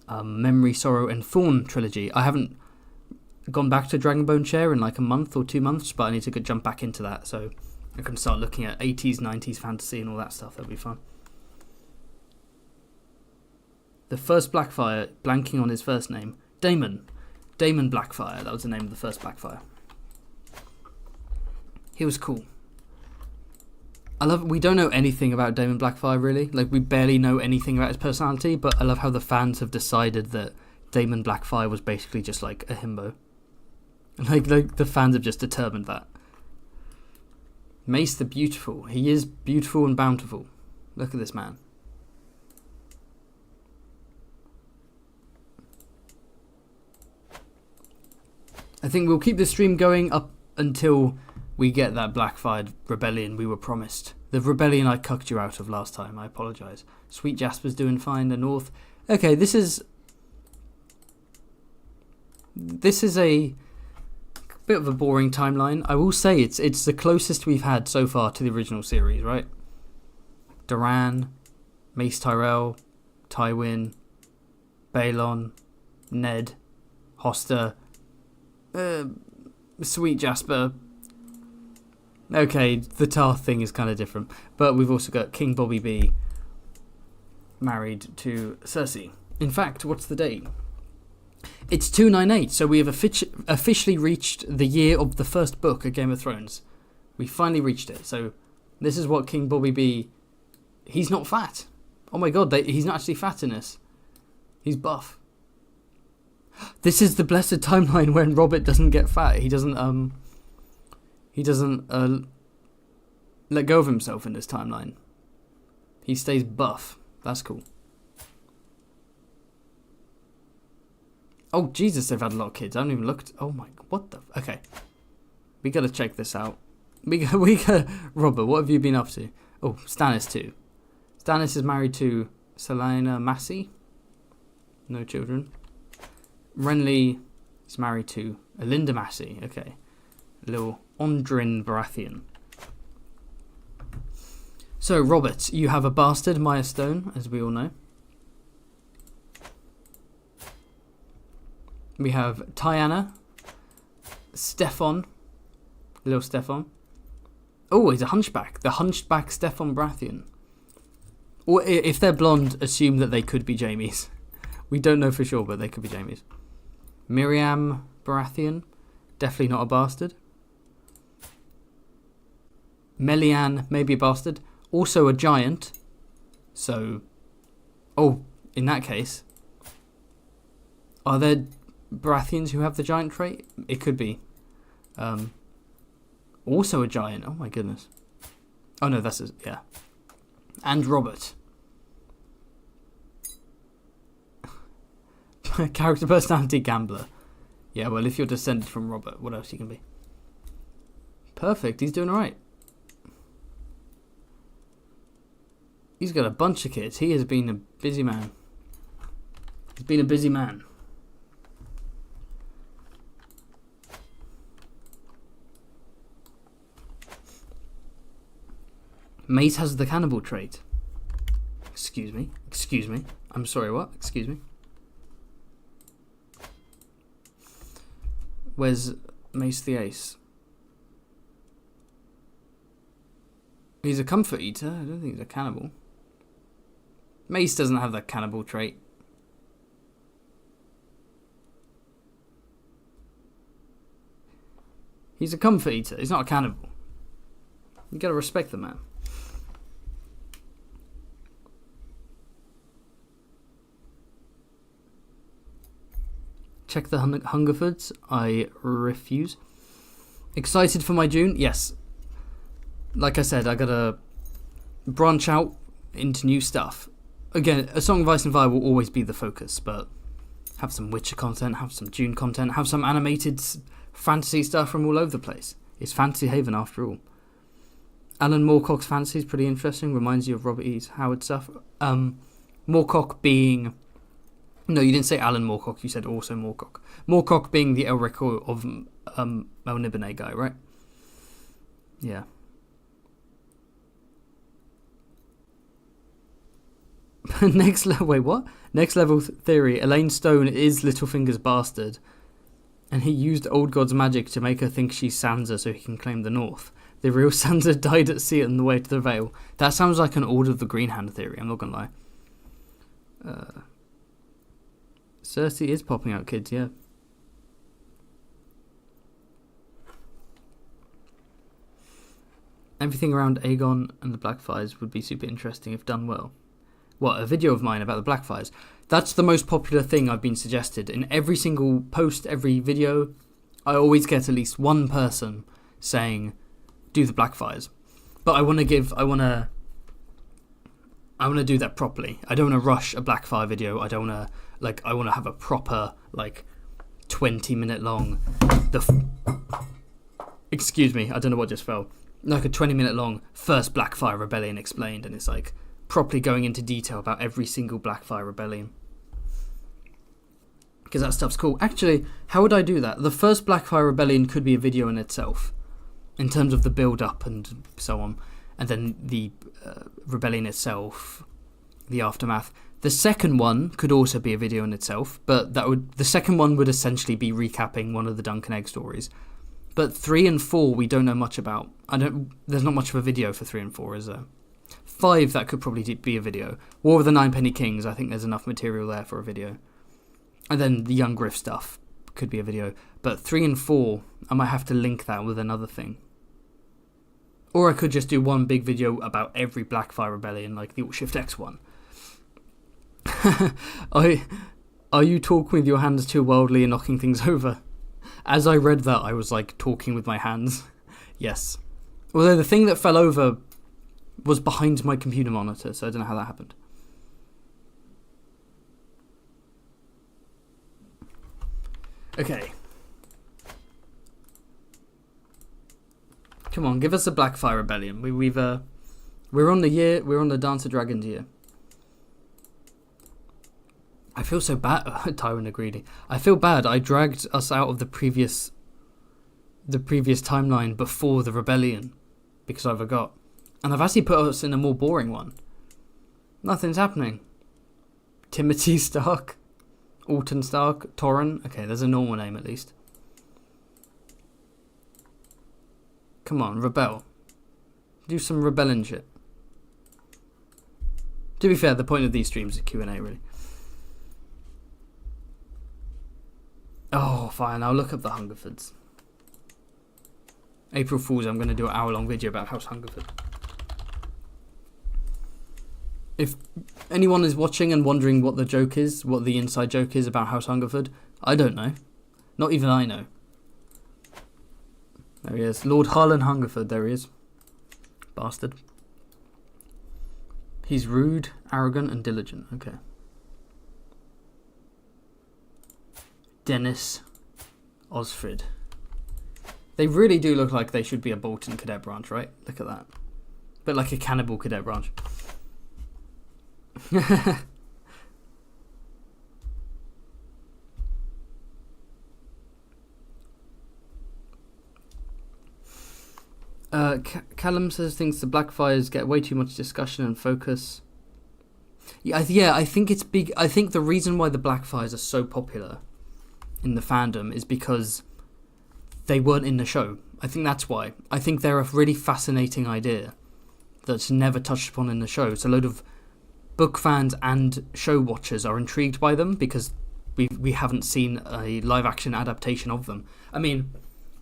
Memory, Sorrow and Thorn trilogy. I haven't gone back to Dragonbone Chair in like a month or 2 months, but I need to jump back into that so I can start looking at 80s, 90s fantasy and all that stuff. That'll be fun. The first Blackfire, blanking on his first name. Daemon Blackfire, that was the name of the first Blackfire. He was cool. We don't know anything about Daemon Blackfire really, like we barely know anything about his personality, but I love how the fans have decided that Daemon Blackfire was basically just like a himbo. Like the fans have just determined that. Mace the Beautiful, he is beautiful and bountiful. Look at this man. I think we'll keep the stream going up until we get that Blackfire rebellion we were promised. The rebellion I cucked you out of last time, I apologise. Sweet Jasper's doing fine, the North. Okay, this is a bit of a boring timeline. I will say it's the closest we've had so far to the original series, right? Doran, Mace Tyrell, Tywin, Balon, Ned, Hoster, Sweet Jasper. Okay, the Tarth thing is kind of different, but we've also got King Bobby B married to Cersei. In fact, what's the date? It's 298, so we have officially reached the year of the first book of Game of Thrones. We finally reached it. So this is what King Bobby B. He's not fat. Oh my god, he's not actually fat in this. He's buff. This is the blessed timeline when Robert doesn't get fat. He doesn't let go of himself in this timeline. He stays buff. That's cool. Oh Jesus, they've had a lot of kids. I haven't even looked. Oh my, what the? Okay, we gotta check this out. We got Robert. What have you been up to? Oh, Stannis too. Stannis is married to Selena Massey. No children. Renly is married to Elinda Massey. Okay. Little Ondrin Baratheon. So, Robert, you have a bastard, Maya Stone, as we all know. We have Tyanna, Stefan, little Stefan. Oh, he's a hunchback. The hunchback Stefan Baratheon. Or if they're blonde, assume that they could be Jaime's. We don't know for sure, but they could be Jaime's. Miriam Baratheon, definitely not a bastard. Melian, maybe a bastard. Also a giant. So, oh, in that case, are there Baratheons who have the giant trait? It could be. Also a giant. Oh my goodness. Oh no, yeah. And Robert. Character personality gambler. Yeah, well, if you're descended from Robert, what else you can be? Perfect. He's doing all right. He's got a bunch of kids. He has been a busy man. He's been a busy man. Mace has the cannibal trait. Excuse me. Excuse me. I'm sorry, what? Excuse me. Where's Mace the Ace? He's a comfort eater. I don't think he's a cannibal. Mace doesn't have that cannibal trait. He's a comfort eater. He's not a cannibal. You gotta respect the man. Check the Hungerfords. I refuse. Excited for my June? Yes. Like I said, I gotta branch out into new stuff. Again, A Song of Ice and Fire will always be the focus, but have some Witcher content, have some June content, have some animated fantasy stuff from all over the place. It's Fantasy Haven after all. Alan Moorcock's fantasy is pretty interesting. Reminds you of Robert E. Howard stuff. Moorcock being... No, you didn't say Alan Moorcock. You said also Moorcock. Moorcock being the Elric of Melniboné guy, right? Yeah. Next level. Wait, what? Next level theory. Elaine Stone is Littlefinger's bastard, and he used Old God's magic to make her think she's Sansa so he can claim the North. The real Sansa died at sea on the way to the Vale. That sounds like an Order of the Green Hand theory. I'm not gonna lie. Cersei is popping out kids, yeah. Everything around Aegon and the Blackfires would be super interesting if done well. What, a video of mine about the Blackfires? That's the most popular thing I've been suggested. In every single post, every video, I always get at least one person saying, do the Blackfires. But I want to do that properly. I don't want to rush a Blackfire video. I don't want to, I want to have a proper, 20-minute long... Excuse me, I don't know what just fell. Like a 20-minute long first Blackfire Rebellion explained, and it's properly going into detail about every single Blackfire Rebellion. Because that stuff's cool. Actually, how would I do that? The first Blackfire Rebellion could be a video in itself, in terms of the build-up and so on. And then the rebellion itself, the aftermath. The second one could also be a video in itself, but the second one would essentially be recapping one of the Dunk and Egg stories. But 3 and 4 we don't know much about. There's not much of a video for 3 and 4, is there? 5, that could probably be a video. War of the Ninepenny Kings, I think there's enough material there for a video. And then the Young Griff stuff could be a video. But 3 and 4, I might have to link that with another thing. Or I could just do one big video about every Blackfire Rebellion, like the Alt-Shift X one. Are you talking with your hands too wildly and knocking things over? As I read that, I was talking with my hands. Yes. Although the thing that fell over was behind my computer monitor, so I don't know how that happened. Okay. Come on, give us a Blackfire Rebellion. We're on the Dance of Dragons year. I feel so bad. Tywin agreed. I feel bad. I dragged us out of the previous timeline before the rebellion because I forgot, and I've actually put us in a more boring one. Nothing's happening. Timothy Stark, Alton Stark, Torren. Okay, there's a normal name at least. Come on, rebel. Do some rebelling shit. To be fair, the point of these streams is Q&A, really. Oh, fine. I'll look up the Hungerfords. April Fool's, I'm going to do an hour-long video about House Hungerford. If anyone is watching and wondering what the joke is, what the inside joke is about House Hungerford, I don't know. Not even I know. There he is. Lord Harlan Hungerford, there he is. Bastard. He's rude, arrogant, and diligent. Okay. Dennis Osfrid. They really do look like they should be a Bolton cadet branch, right? Look at that. But like a cannibal cadet branch. Callum says thinks the Blackfires get way too much discussion and focus. Yeah, I think it's big. I think the reason why the Blackfires are so popular in the fandom is because they weren't in the show. I think that's why. I think they're a really fascinating idea that's never touched upon in the show. So a load of book fans and show watchers are intrigued by them because we haven't seen a live action adaptation of them. I mean,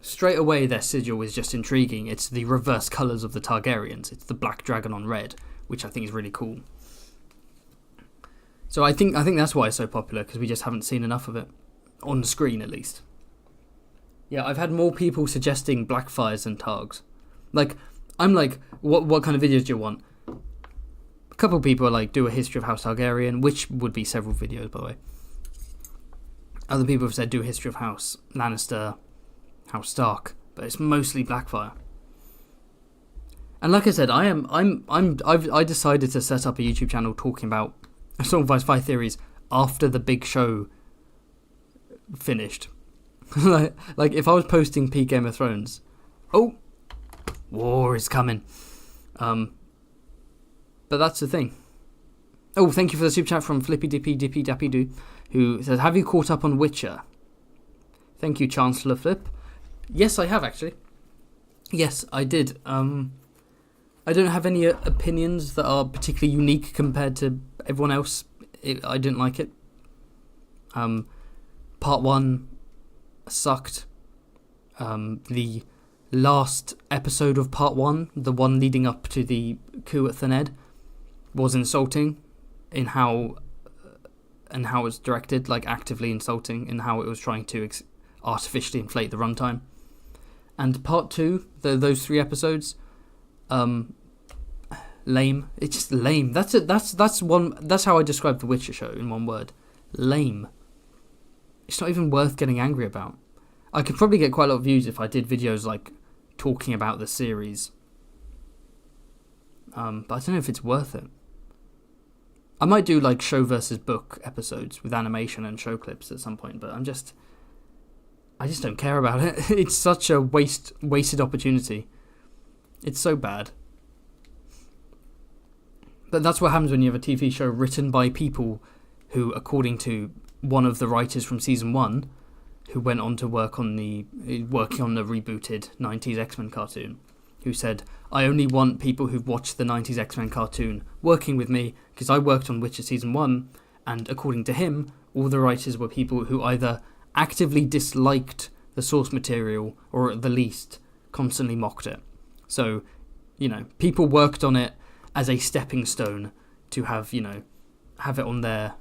straight away their sigil is just intriguing. It's the reverse colours of the Targaryens. It's the black dragon on red, which I think is really cool. So I think that's why it's so popular, because we just haven't seen enough of it. On the screen, at least. Yeah, I've had more people suggesting Blackfires than Targs. Like, I'm like, what kind of videos do you want? A couple of people are like, do a history of House Targaryen, which would be several videos, by the way. Other people have said, do a history of House Lannister, House Stark, but it's mostly Blackfire. And like I said, I decided to set up a YouTube channel talking about Song of Ice Fire theories after the big show finished. like if I was posting peak Game of Thrones, oh, war is coming. But that's the thing. Oh, thank you for the super chat from Flippy Dippy Dippy Dappy Doo, who says, have you caught up on Witcher? Thank you, Chancellor Flip. Yes, I have, actually. Yes, I did. I don't have any opinions that are particularly unique compared to everyone else. I didn't like it. Part 1 sucked. The last episode of Part 1, the one leading up to the coup at Thaned, was insulting in how it was directed, like actively insulting in how it was trying to artificially inflate the runtime. And Part 2, those 3 episodes, lame. It's just lame. That's it. That's how I describe the Witcher show in one word. Lame. It's not even worth getting angry about. I could probably get quite a lot of views if I did videos like talking about the series. But I don't know if it's worth it. I might do like show versus book episodes with animation and show clips at some point, but I just don't care about it. It's such a wasted opportunity. It's so bad. But that's what happens when you have a TV show written by people who, according to one of the writers from season 1, who went on to working on the rebooted 90s X-Men cartoon, who said, I only want people who've watched the 90s X-Men cartoon working with me, because I worked on Witcher season 1, and according to him, all the writers were people who either actively disliked the source material or at the least constantly mocked it. So, people worked on it as a stepping stone to have it on their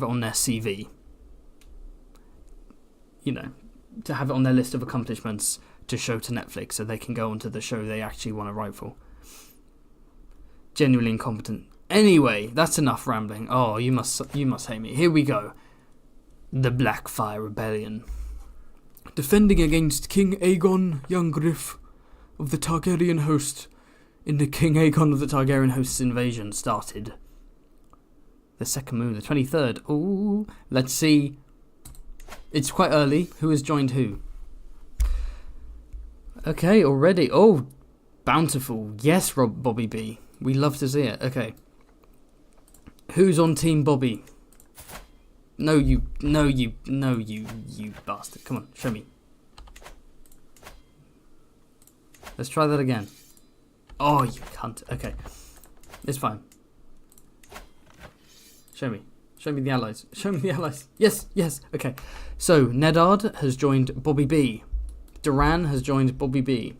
CV. To have it on their list of accomplishments to show to Netflix so they can go onto the show they actually want to write for. Genuinely incompetent. Anyway, that's enough rambling. Oh, you must hate me. Here we go. The Blackfire Rebellion. Defending against King Aegon Young Griff of the Targaryen host in the King Aegon of the Targaryen host's invasion started. The second moon, the 23rd. Ooh, let's see. It's quite early. Who has joined who? Okay, already. Oh, bountiful. Yes, Bobby B. We love to see it. Okay. Who's on Team Bobby? No, you bastard. Come on, show me. Let's try that again. Oh, you cunt. Okay. It's fine. Show me. Show me the allies. Show me the allies. Yes, yes. Okay. So, Nedard has joined Bobby B. Duran has joined Bobby B.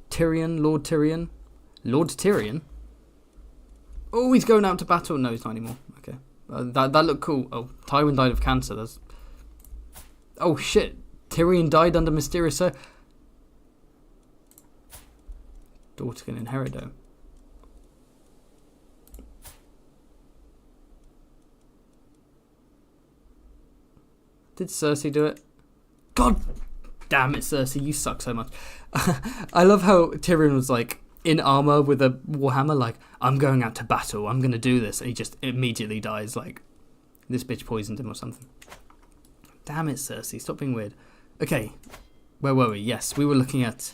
Tyrion, Lord Tyrion. Lord Tyrion? Oh, he's going out to battle. No, he's not anymore. Okay. That looked cool. Oh, Tywin died of cancer. That's... Oh, shit. Tyrion died under mysterious... Daughter can inherit though. Did Cersei do it? God damn it, Cersei, you suck so much. I love how Tyrion was like in armor with a warhammer, like, I'm going out to battle, I'm gonna do this, and he just immediately dies, like this bitch poisoned him or something. Damn it, Cersei, stop being weird. Okay, where were we? Yes, we were looking at...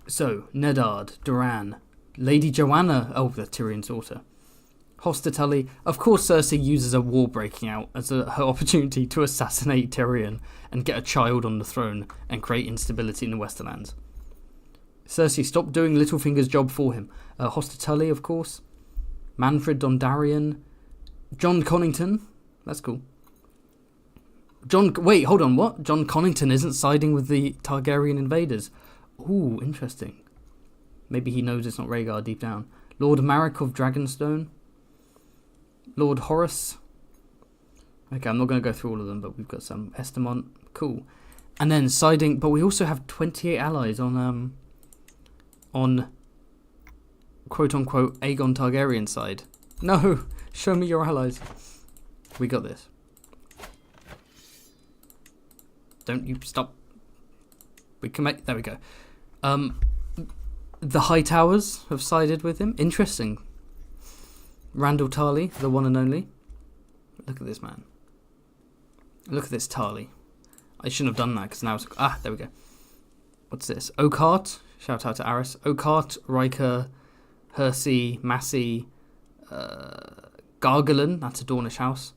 So, Nedard, Duran, Lady Joanna, oh, the Tyrion's daughter. Hoster Tully. Of course, Cersei uses a war breaking out as her opportunity to assassinate Tyrion and get a child on the throne and create instability in the Westerlands. Cersei, stop doing Littlefinger's job for him. Hoster Tully, of course. Manfred Dondarrion. John Connington. That's cool. Wait, hold on, what? John Connington isn't siding with the Targaryen invaders. Ooh, interesting. Maybe he knows it's not Rhaegar deep down. Lord Marek of Dragonstone. Lord Horace. Okay, I'm not going to go through all of them, but we've got some. Estamont. Cool. And then siding, but we also have 28 allies on quote-unquote Aegon Targaryen side. No, show me your allies. We got this. Don't you stop. We can make... There we go. The Hightowers have sided with him. Interesting. Randall Tarly, the one and only. Look at this man. Look at this Tarly. I shouldn't have done that because now it's... Ah, there we go. What's this? Oakheart. Shout out to Aris. Oakheart, Riker, Hersey, Massey, Gargalen. That's a Dornish house.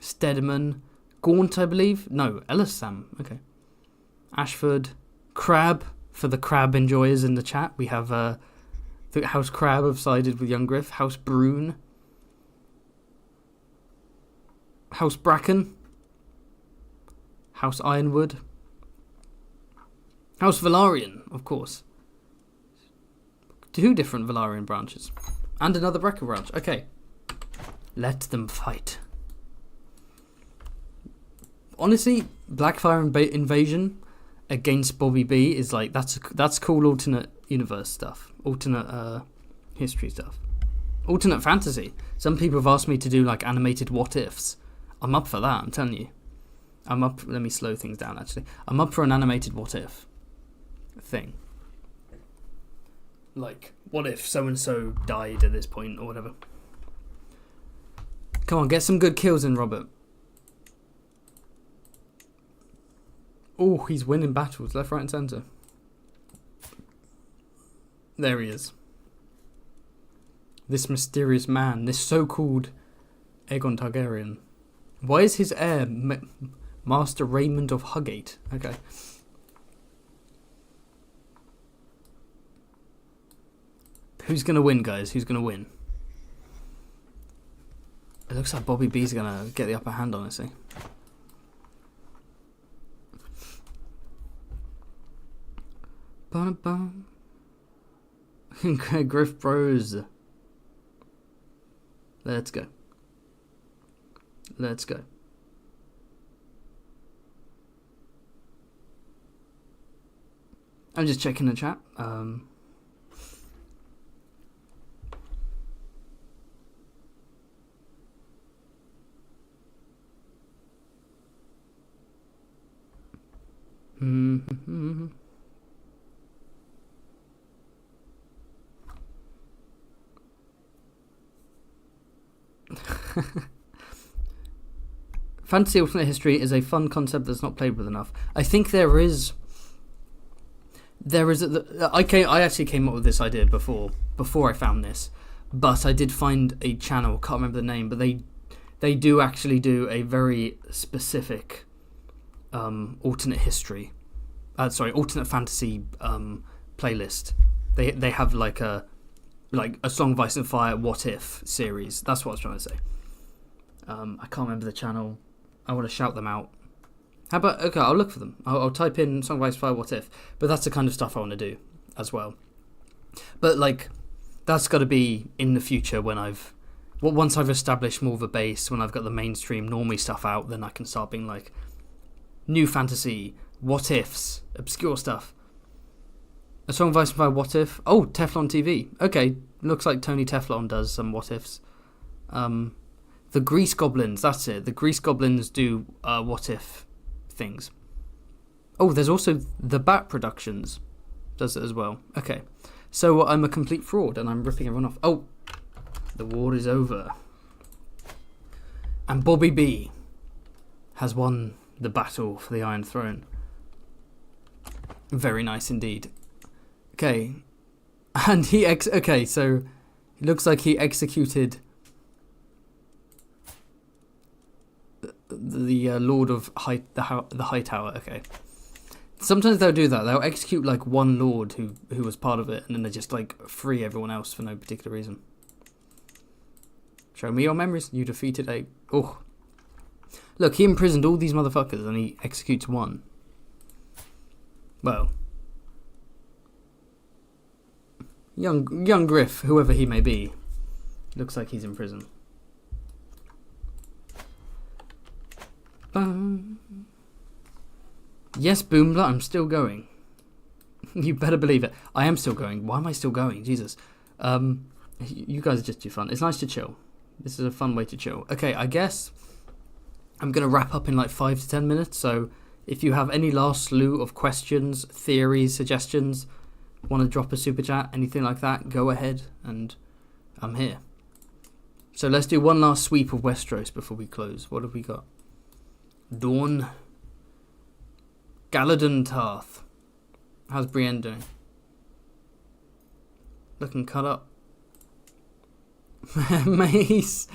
Stedman. Gaunt, I believe. No, Elisam. Okay. Ashford. Crab. For the crab enjoyers in the chat, we have the House Crab have sided with Young Griff. House Brune. House Bracken. House Ironwood. House Velaryon, of course. 2 different Velaryon branches. And another Bracken branch. Okay. Let them fight. Honestly, Blackfire Invasion against Bobby B is like, that's cool alternate universe stuff. Alternate history stuff. Alternate fantasy. Some people have asked me to do like animated what ifs. I'm up for that, I'm telling you. I'm up, let me slow things down actually. I'm up for an animated what if thing. Like, what if so-and-so died at this point or whatever. Come on, get some good kills in, Robert. Oh, he's winning battles left, right and centre. There he is. This mysterious man, this so-called Aegon Targaryen. Why is his heir Master Raymond of Huggate? Okay. Who's going to win, guys? Who's going to win? It looks like Bobby B's going to get the upper hand, honestly. Bum. Griff Bros. Let's go. Let's go. I'm just checking the chat. Fantasy alternate history is a fun concept that's not played with enough. I think there is. I actually came up with this idea before I found this, but I did find a channel. Can't remember the name, but they do actually do a very specific alternate history. Alternate fantasy playlist. They have like a Song of Ice and Fire What If series. That's what I was trying to say. I can't remember the channel. I want to shout them out. How about, okay, I'll look for them. I'll type in Song of Ice and Fire What If. But that's the kind of stuff I want to do as well. But like, that's got to be in the future when once I've established more of a base, when I've got the mainstream normie stuff out, then I can start being like, new fantasy, what ifs, obscure stuff. A Song of Ice and Fire What If. Oh, Teflon TV. Okay, looks like Tony Teflon does some what ifs. The Grease Goblins, that's it. The Grease Goblins do what if things. Oh, there's also the Bat Productions does it as well. Okay, so I'm a complete fraud and I'm ripping everyone off. Oh, the war is over. And Bobby B has won the battle for the Iron Throne. Very nice indeed. Okay, And okay, so it looks like he executed the Lord of the High Tower. Okay. Sometimes they'll do that. They'll execute like one lord who was part of it, and then they just like free everyone else for no particular reason. Show me your memories. You defeated a... Oh. Look, he imprisoned all these motherfuckers and he executes one. Well. Young Griff, whoever he may be, looks like he's in prison. Yes, Boomla, I'm still going. You better believe it. I am still going. Why am I still going? Jesus. You guys are just too fun. It's nice to chill. This is a fun way to chill. Okay, I guess I'm going to wrap up in like 5 to 10 minutes. So if you have any last slew of questions, theories, suggestions, want to drop a super chat, anything like that, go ahead and I'm here. So let's do one last sweep of Westeros before we close. What have we got? Dawn. Galadon Tarth. How's Brienne doing? Looking cut up. Mace.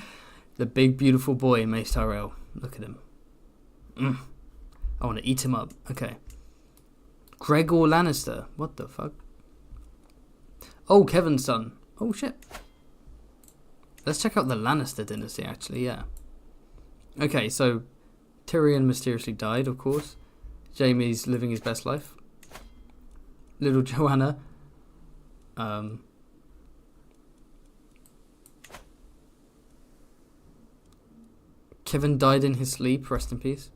The big beautiful boy, Mace Tyrell. Look at him. I want to eat him up. Okay. Gregor Lannister. What the fuck? Oh, Kevin's son. Oh shit. Let's check out the Lannister dynasty actually, yeah. Okay, so Tyrion mysteriously died, of course. Jaime's living his best life. Little Joanna. Kevin died in his sleep. Rest in peace.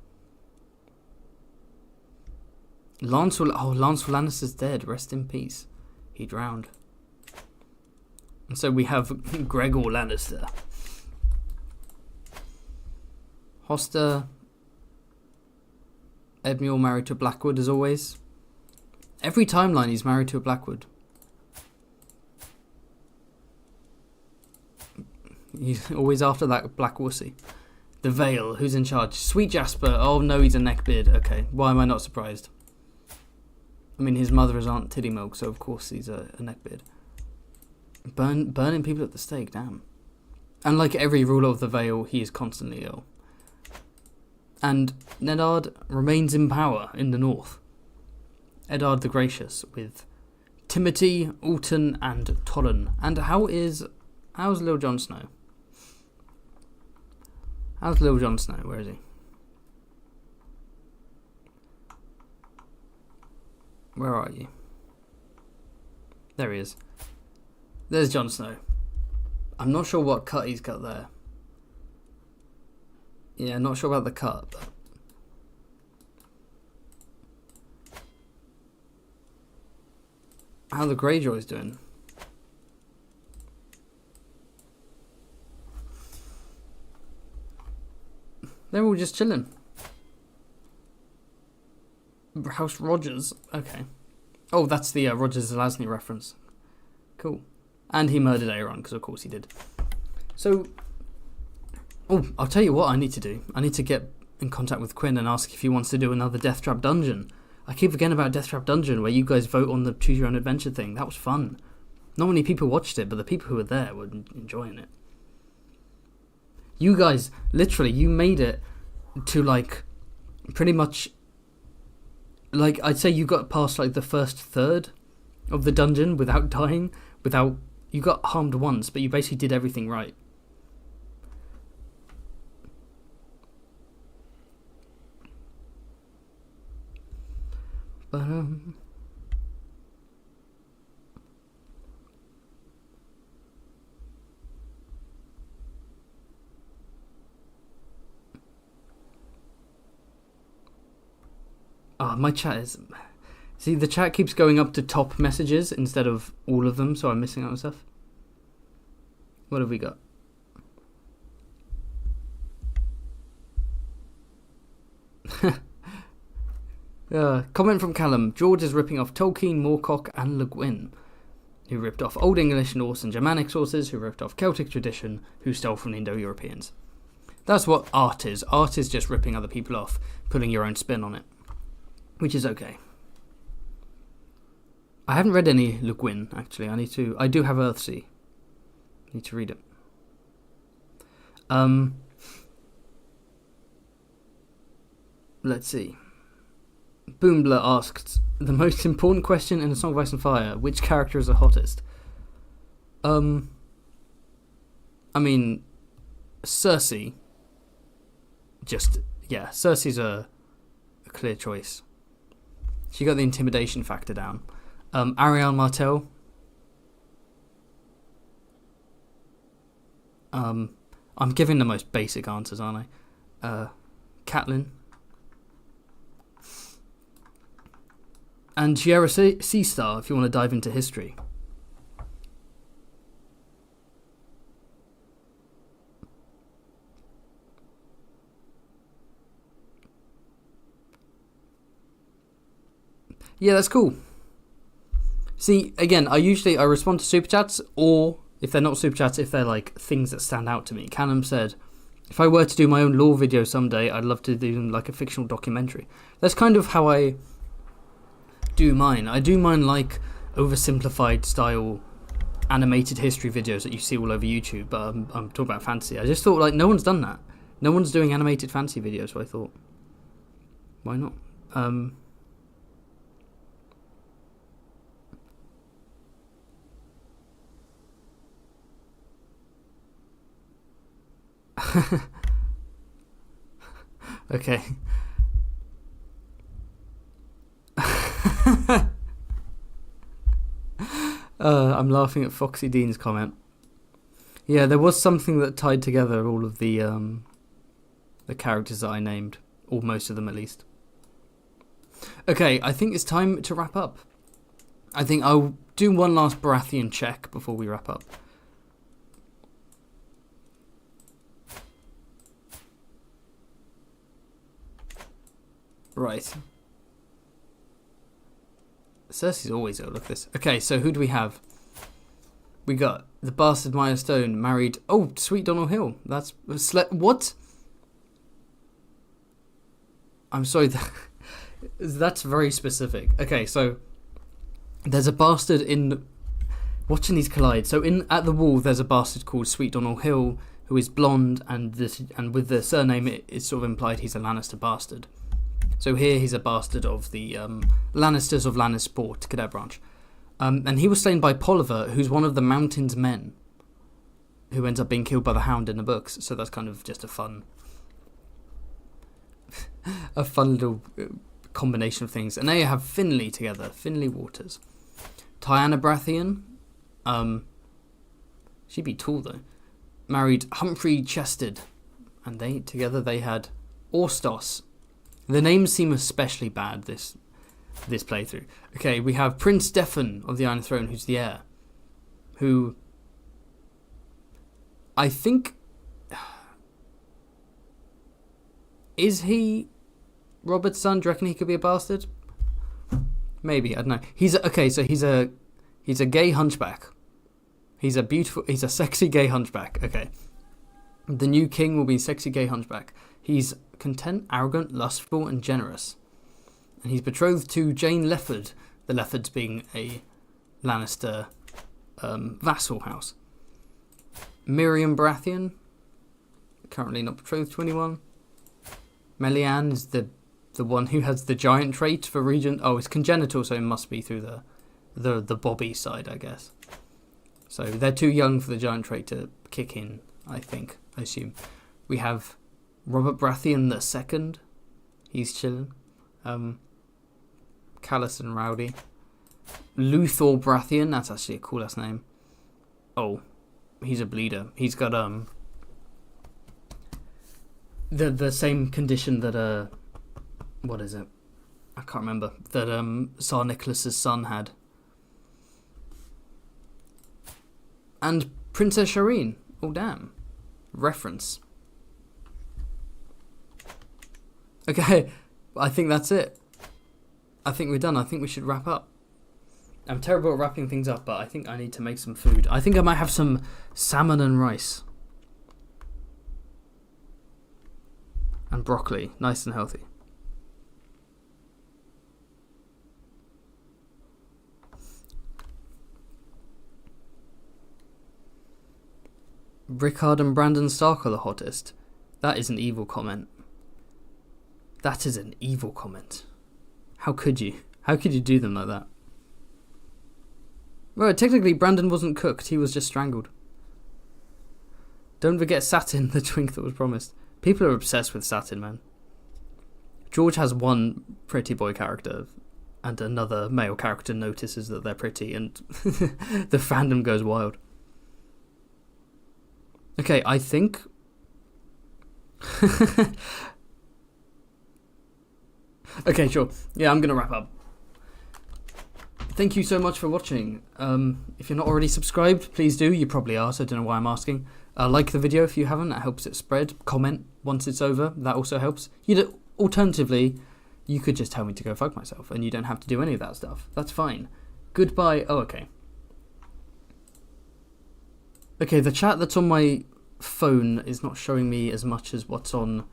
Lance Lannister's dead. Rest in peace. He drowned. And so we have Gregor Lannister. Hoster. Edmure married to Blackwood as always. Every timeline he's married to a Blackwood. He's always after that black wussy. The Vale, who's in charge? Sweet Jasper. Oh no, he's a neckbeard. Okay, why am I not surprised? I mean, his mother is Aunt Titty Milk, so of course he's a neckbeard. Burning people at the stake, damn. And like every ruler of the Vale, he is constantly ill. And Eddard remains in power in the north. Eddard the Gracious with Timothy, Alton, and Tollan. And how's Lil Jon Snow? How's Lil Jon Snow? Where is he? Where are you? There he is. There's Jon Snow. I'm not sure what cut he's cut there. Yeah, not sure about the cut, but... How the Greyjoys doing? They're all just chilling. House Rogers. Okay. Oh, that's the Rogers Zelazny reference. Cool. And he murdered Aeron, because of course he did. So... Oh, I'll tell you what I need to do. I need to get in contact with Quinn and ask if he wants to do another Death Trap Dungeon. I keep forgetting about Death Trap Dungeon, where you guys vote on the Choose Your Own Adventure thing. That was fun. Not many people watched it, but the people who were there were enjoying it. You guys, literally, you made it to, like, pretty much... Like, I'd say you got past, like, the first third of the dungeon without dying, without... You got harmed once, but you basically did everything right. But, Oh, my chat is... See, the chat keeps going up to top messages instead of all of them, so I'm missing out on stuff. What have we got? Comment from Callum. George is ripping off Tolkien, Moorcock and Le Guin, who ripped off Old English, Norse and Germanic sources, who ripped off Celtic tradition, who stole from the Indo-Europeans. That's what art is. Art is just ripping other people off, putting your own spin on it. Which is okay. I haven't read any Le Guin, actually. I do have Earthsea. Need to read it. Let's see. Boombler asked, the most important question in A Song of Ice and Fire, which character is the hottest? I mean, Cersei. Cersei's a clear choice. She got the intimidation factor down. Ariel Martell. I'm giving the most basic answers, aren't I? Catelyn. And Shiera Seastar, if you want to dive into history. Yeah, that's cool. See, again, I respond to super chats, or if they're not super chats, if they're like things that stand out to me. Callum said, if I were to do my own lore video someday, I'd love to do like a fictional documentary. That's kind of how I do mine. I do mine like oversimplified style animated history videos that you see all over YouTube, but I'm talking about fantasy. I just thought, like, no one's done that. No one's doing animated fantasy videos, so I thought, why not? Okay. I'm laughing at Foxy Dean's comment. Yeah, there was something that tied together all of the characters that I named, or most of them at least. Okay, I think it's time to wrap up. I think I'll do one last Baratheon check before we wrap up. Right. Cersei's always ill. Look at this. Okay, so who do we have? We got the bastard Maya Stone married. Oh, sweet Donald Hill. That's what? I'm sorry. That's very specific. Okay, so there's a bastard in. Watching these collide. So at the wall, there's a bastard called Sweet Donald Hill who is blonde, and with the surname, it's sort of implied he's a Lannister bastard. So here he's a bastard of the Lannisters of Lannisport, Cadet Branch. And he was slain by Polliver, who's one of the Mountain's men, who ends up being killed by the Hound in the books. So that's kind of just a fun little combination of things. And there you have Finley together, Finley Waters. Tyanna Baratheon, she'd be tall though, married Humphrey Chested, and they had Orstos. The names seem especially bad this playthrough. Okay, we have Prince Stefan of the Iron Throne, who's the heir. Who I think is he Robert's son? Do you reckon he could be a bastard? Maybe, I don't know. He's a gay hunchback. He's a sexy gay hunchback. Okay. The new king will be sexy gay hunchback. He's content, arrogant, lustful, and generous. And he's betrothed to Jane Lefford, the Leffords being a Lannister vassal house. Miriam Baratheon, currently not betrothed to anyone. Melian is the one who has the giant trait for Regent. Oh, it's congenital, so it must be through the Bobby side, I guess. So they're too young for the giant trait to kick in, I assume. We have Robert Baratheon II. He's chilling. Callous and Rowdy. Luthor Baratheon. That's actually a cool ass name. Oh, he's a bleeder. He's got the same condition that what is it? I can't remember. That Tsar Nicholas's son had. And Princess Shireen. Oh damn. Reference. Okay, I think that's it. I think we're done. I think we should wrap up. I'm terrible at wrapping things up, but I think I need to make some food. I think I might have some salmon and rice. And broccoli. Nice and healthy. Rickard and Brandon Stark are the hottest. That is an evil comment. That is an evil comment. How could you? How could you do them like that? Well, technically, Brandon wasn't cooked. He was just strangled. Don't forget Satin, the twink that was promised. People are obsessed with Satin, man. George has one pretty boy character, and another male character notices that they're pretty, and the fandom goes wild. Okay, I think... Okay, sure. Yeah, I'm going to wrap up. Thank you so much for watching. If you're not already subscribed, please do. You probably are, so I don't know why I'm asking. Like the video if you haven't, that helps it spread. Comment once it's over, that also helps. Alternatively, you could just tell me to go fuck myself, and you don't have to do any of that stuff. That's fine. Goodbye. Oh, okay. Okay, the chat that's on my phone is not showing me as much as what's on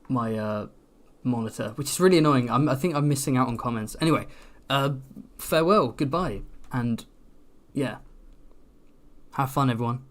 my monitor, which is really annoying. I think I'm missing out on comments. Anyway, farewell, goodbye, and yeah, have fun, everyone.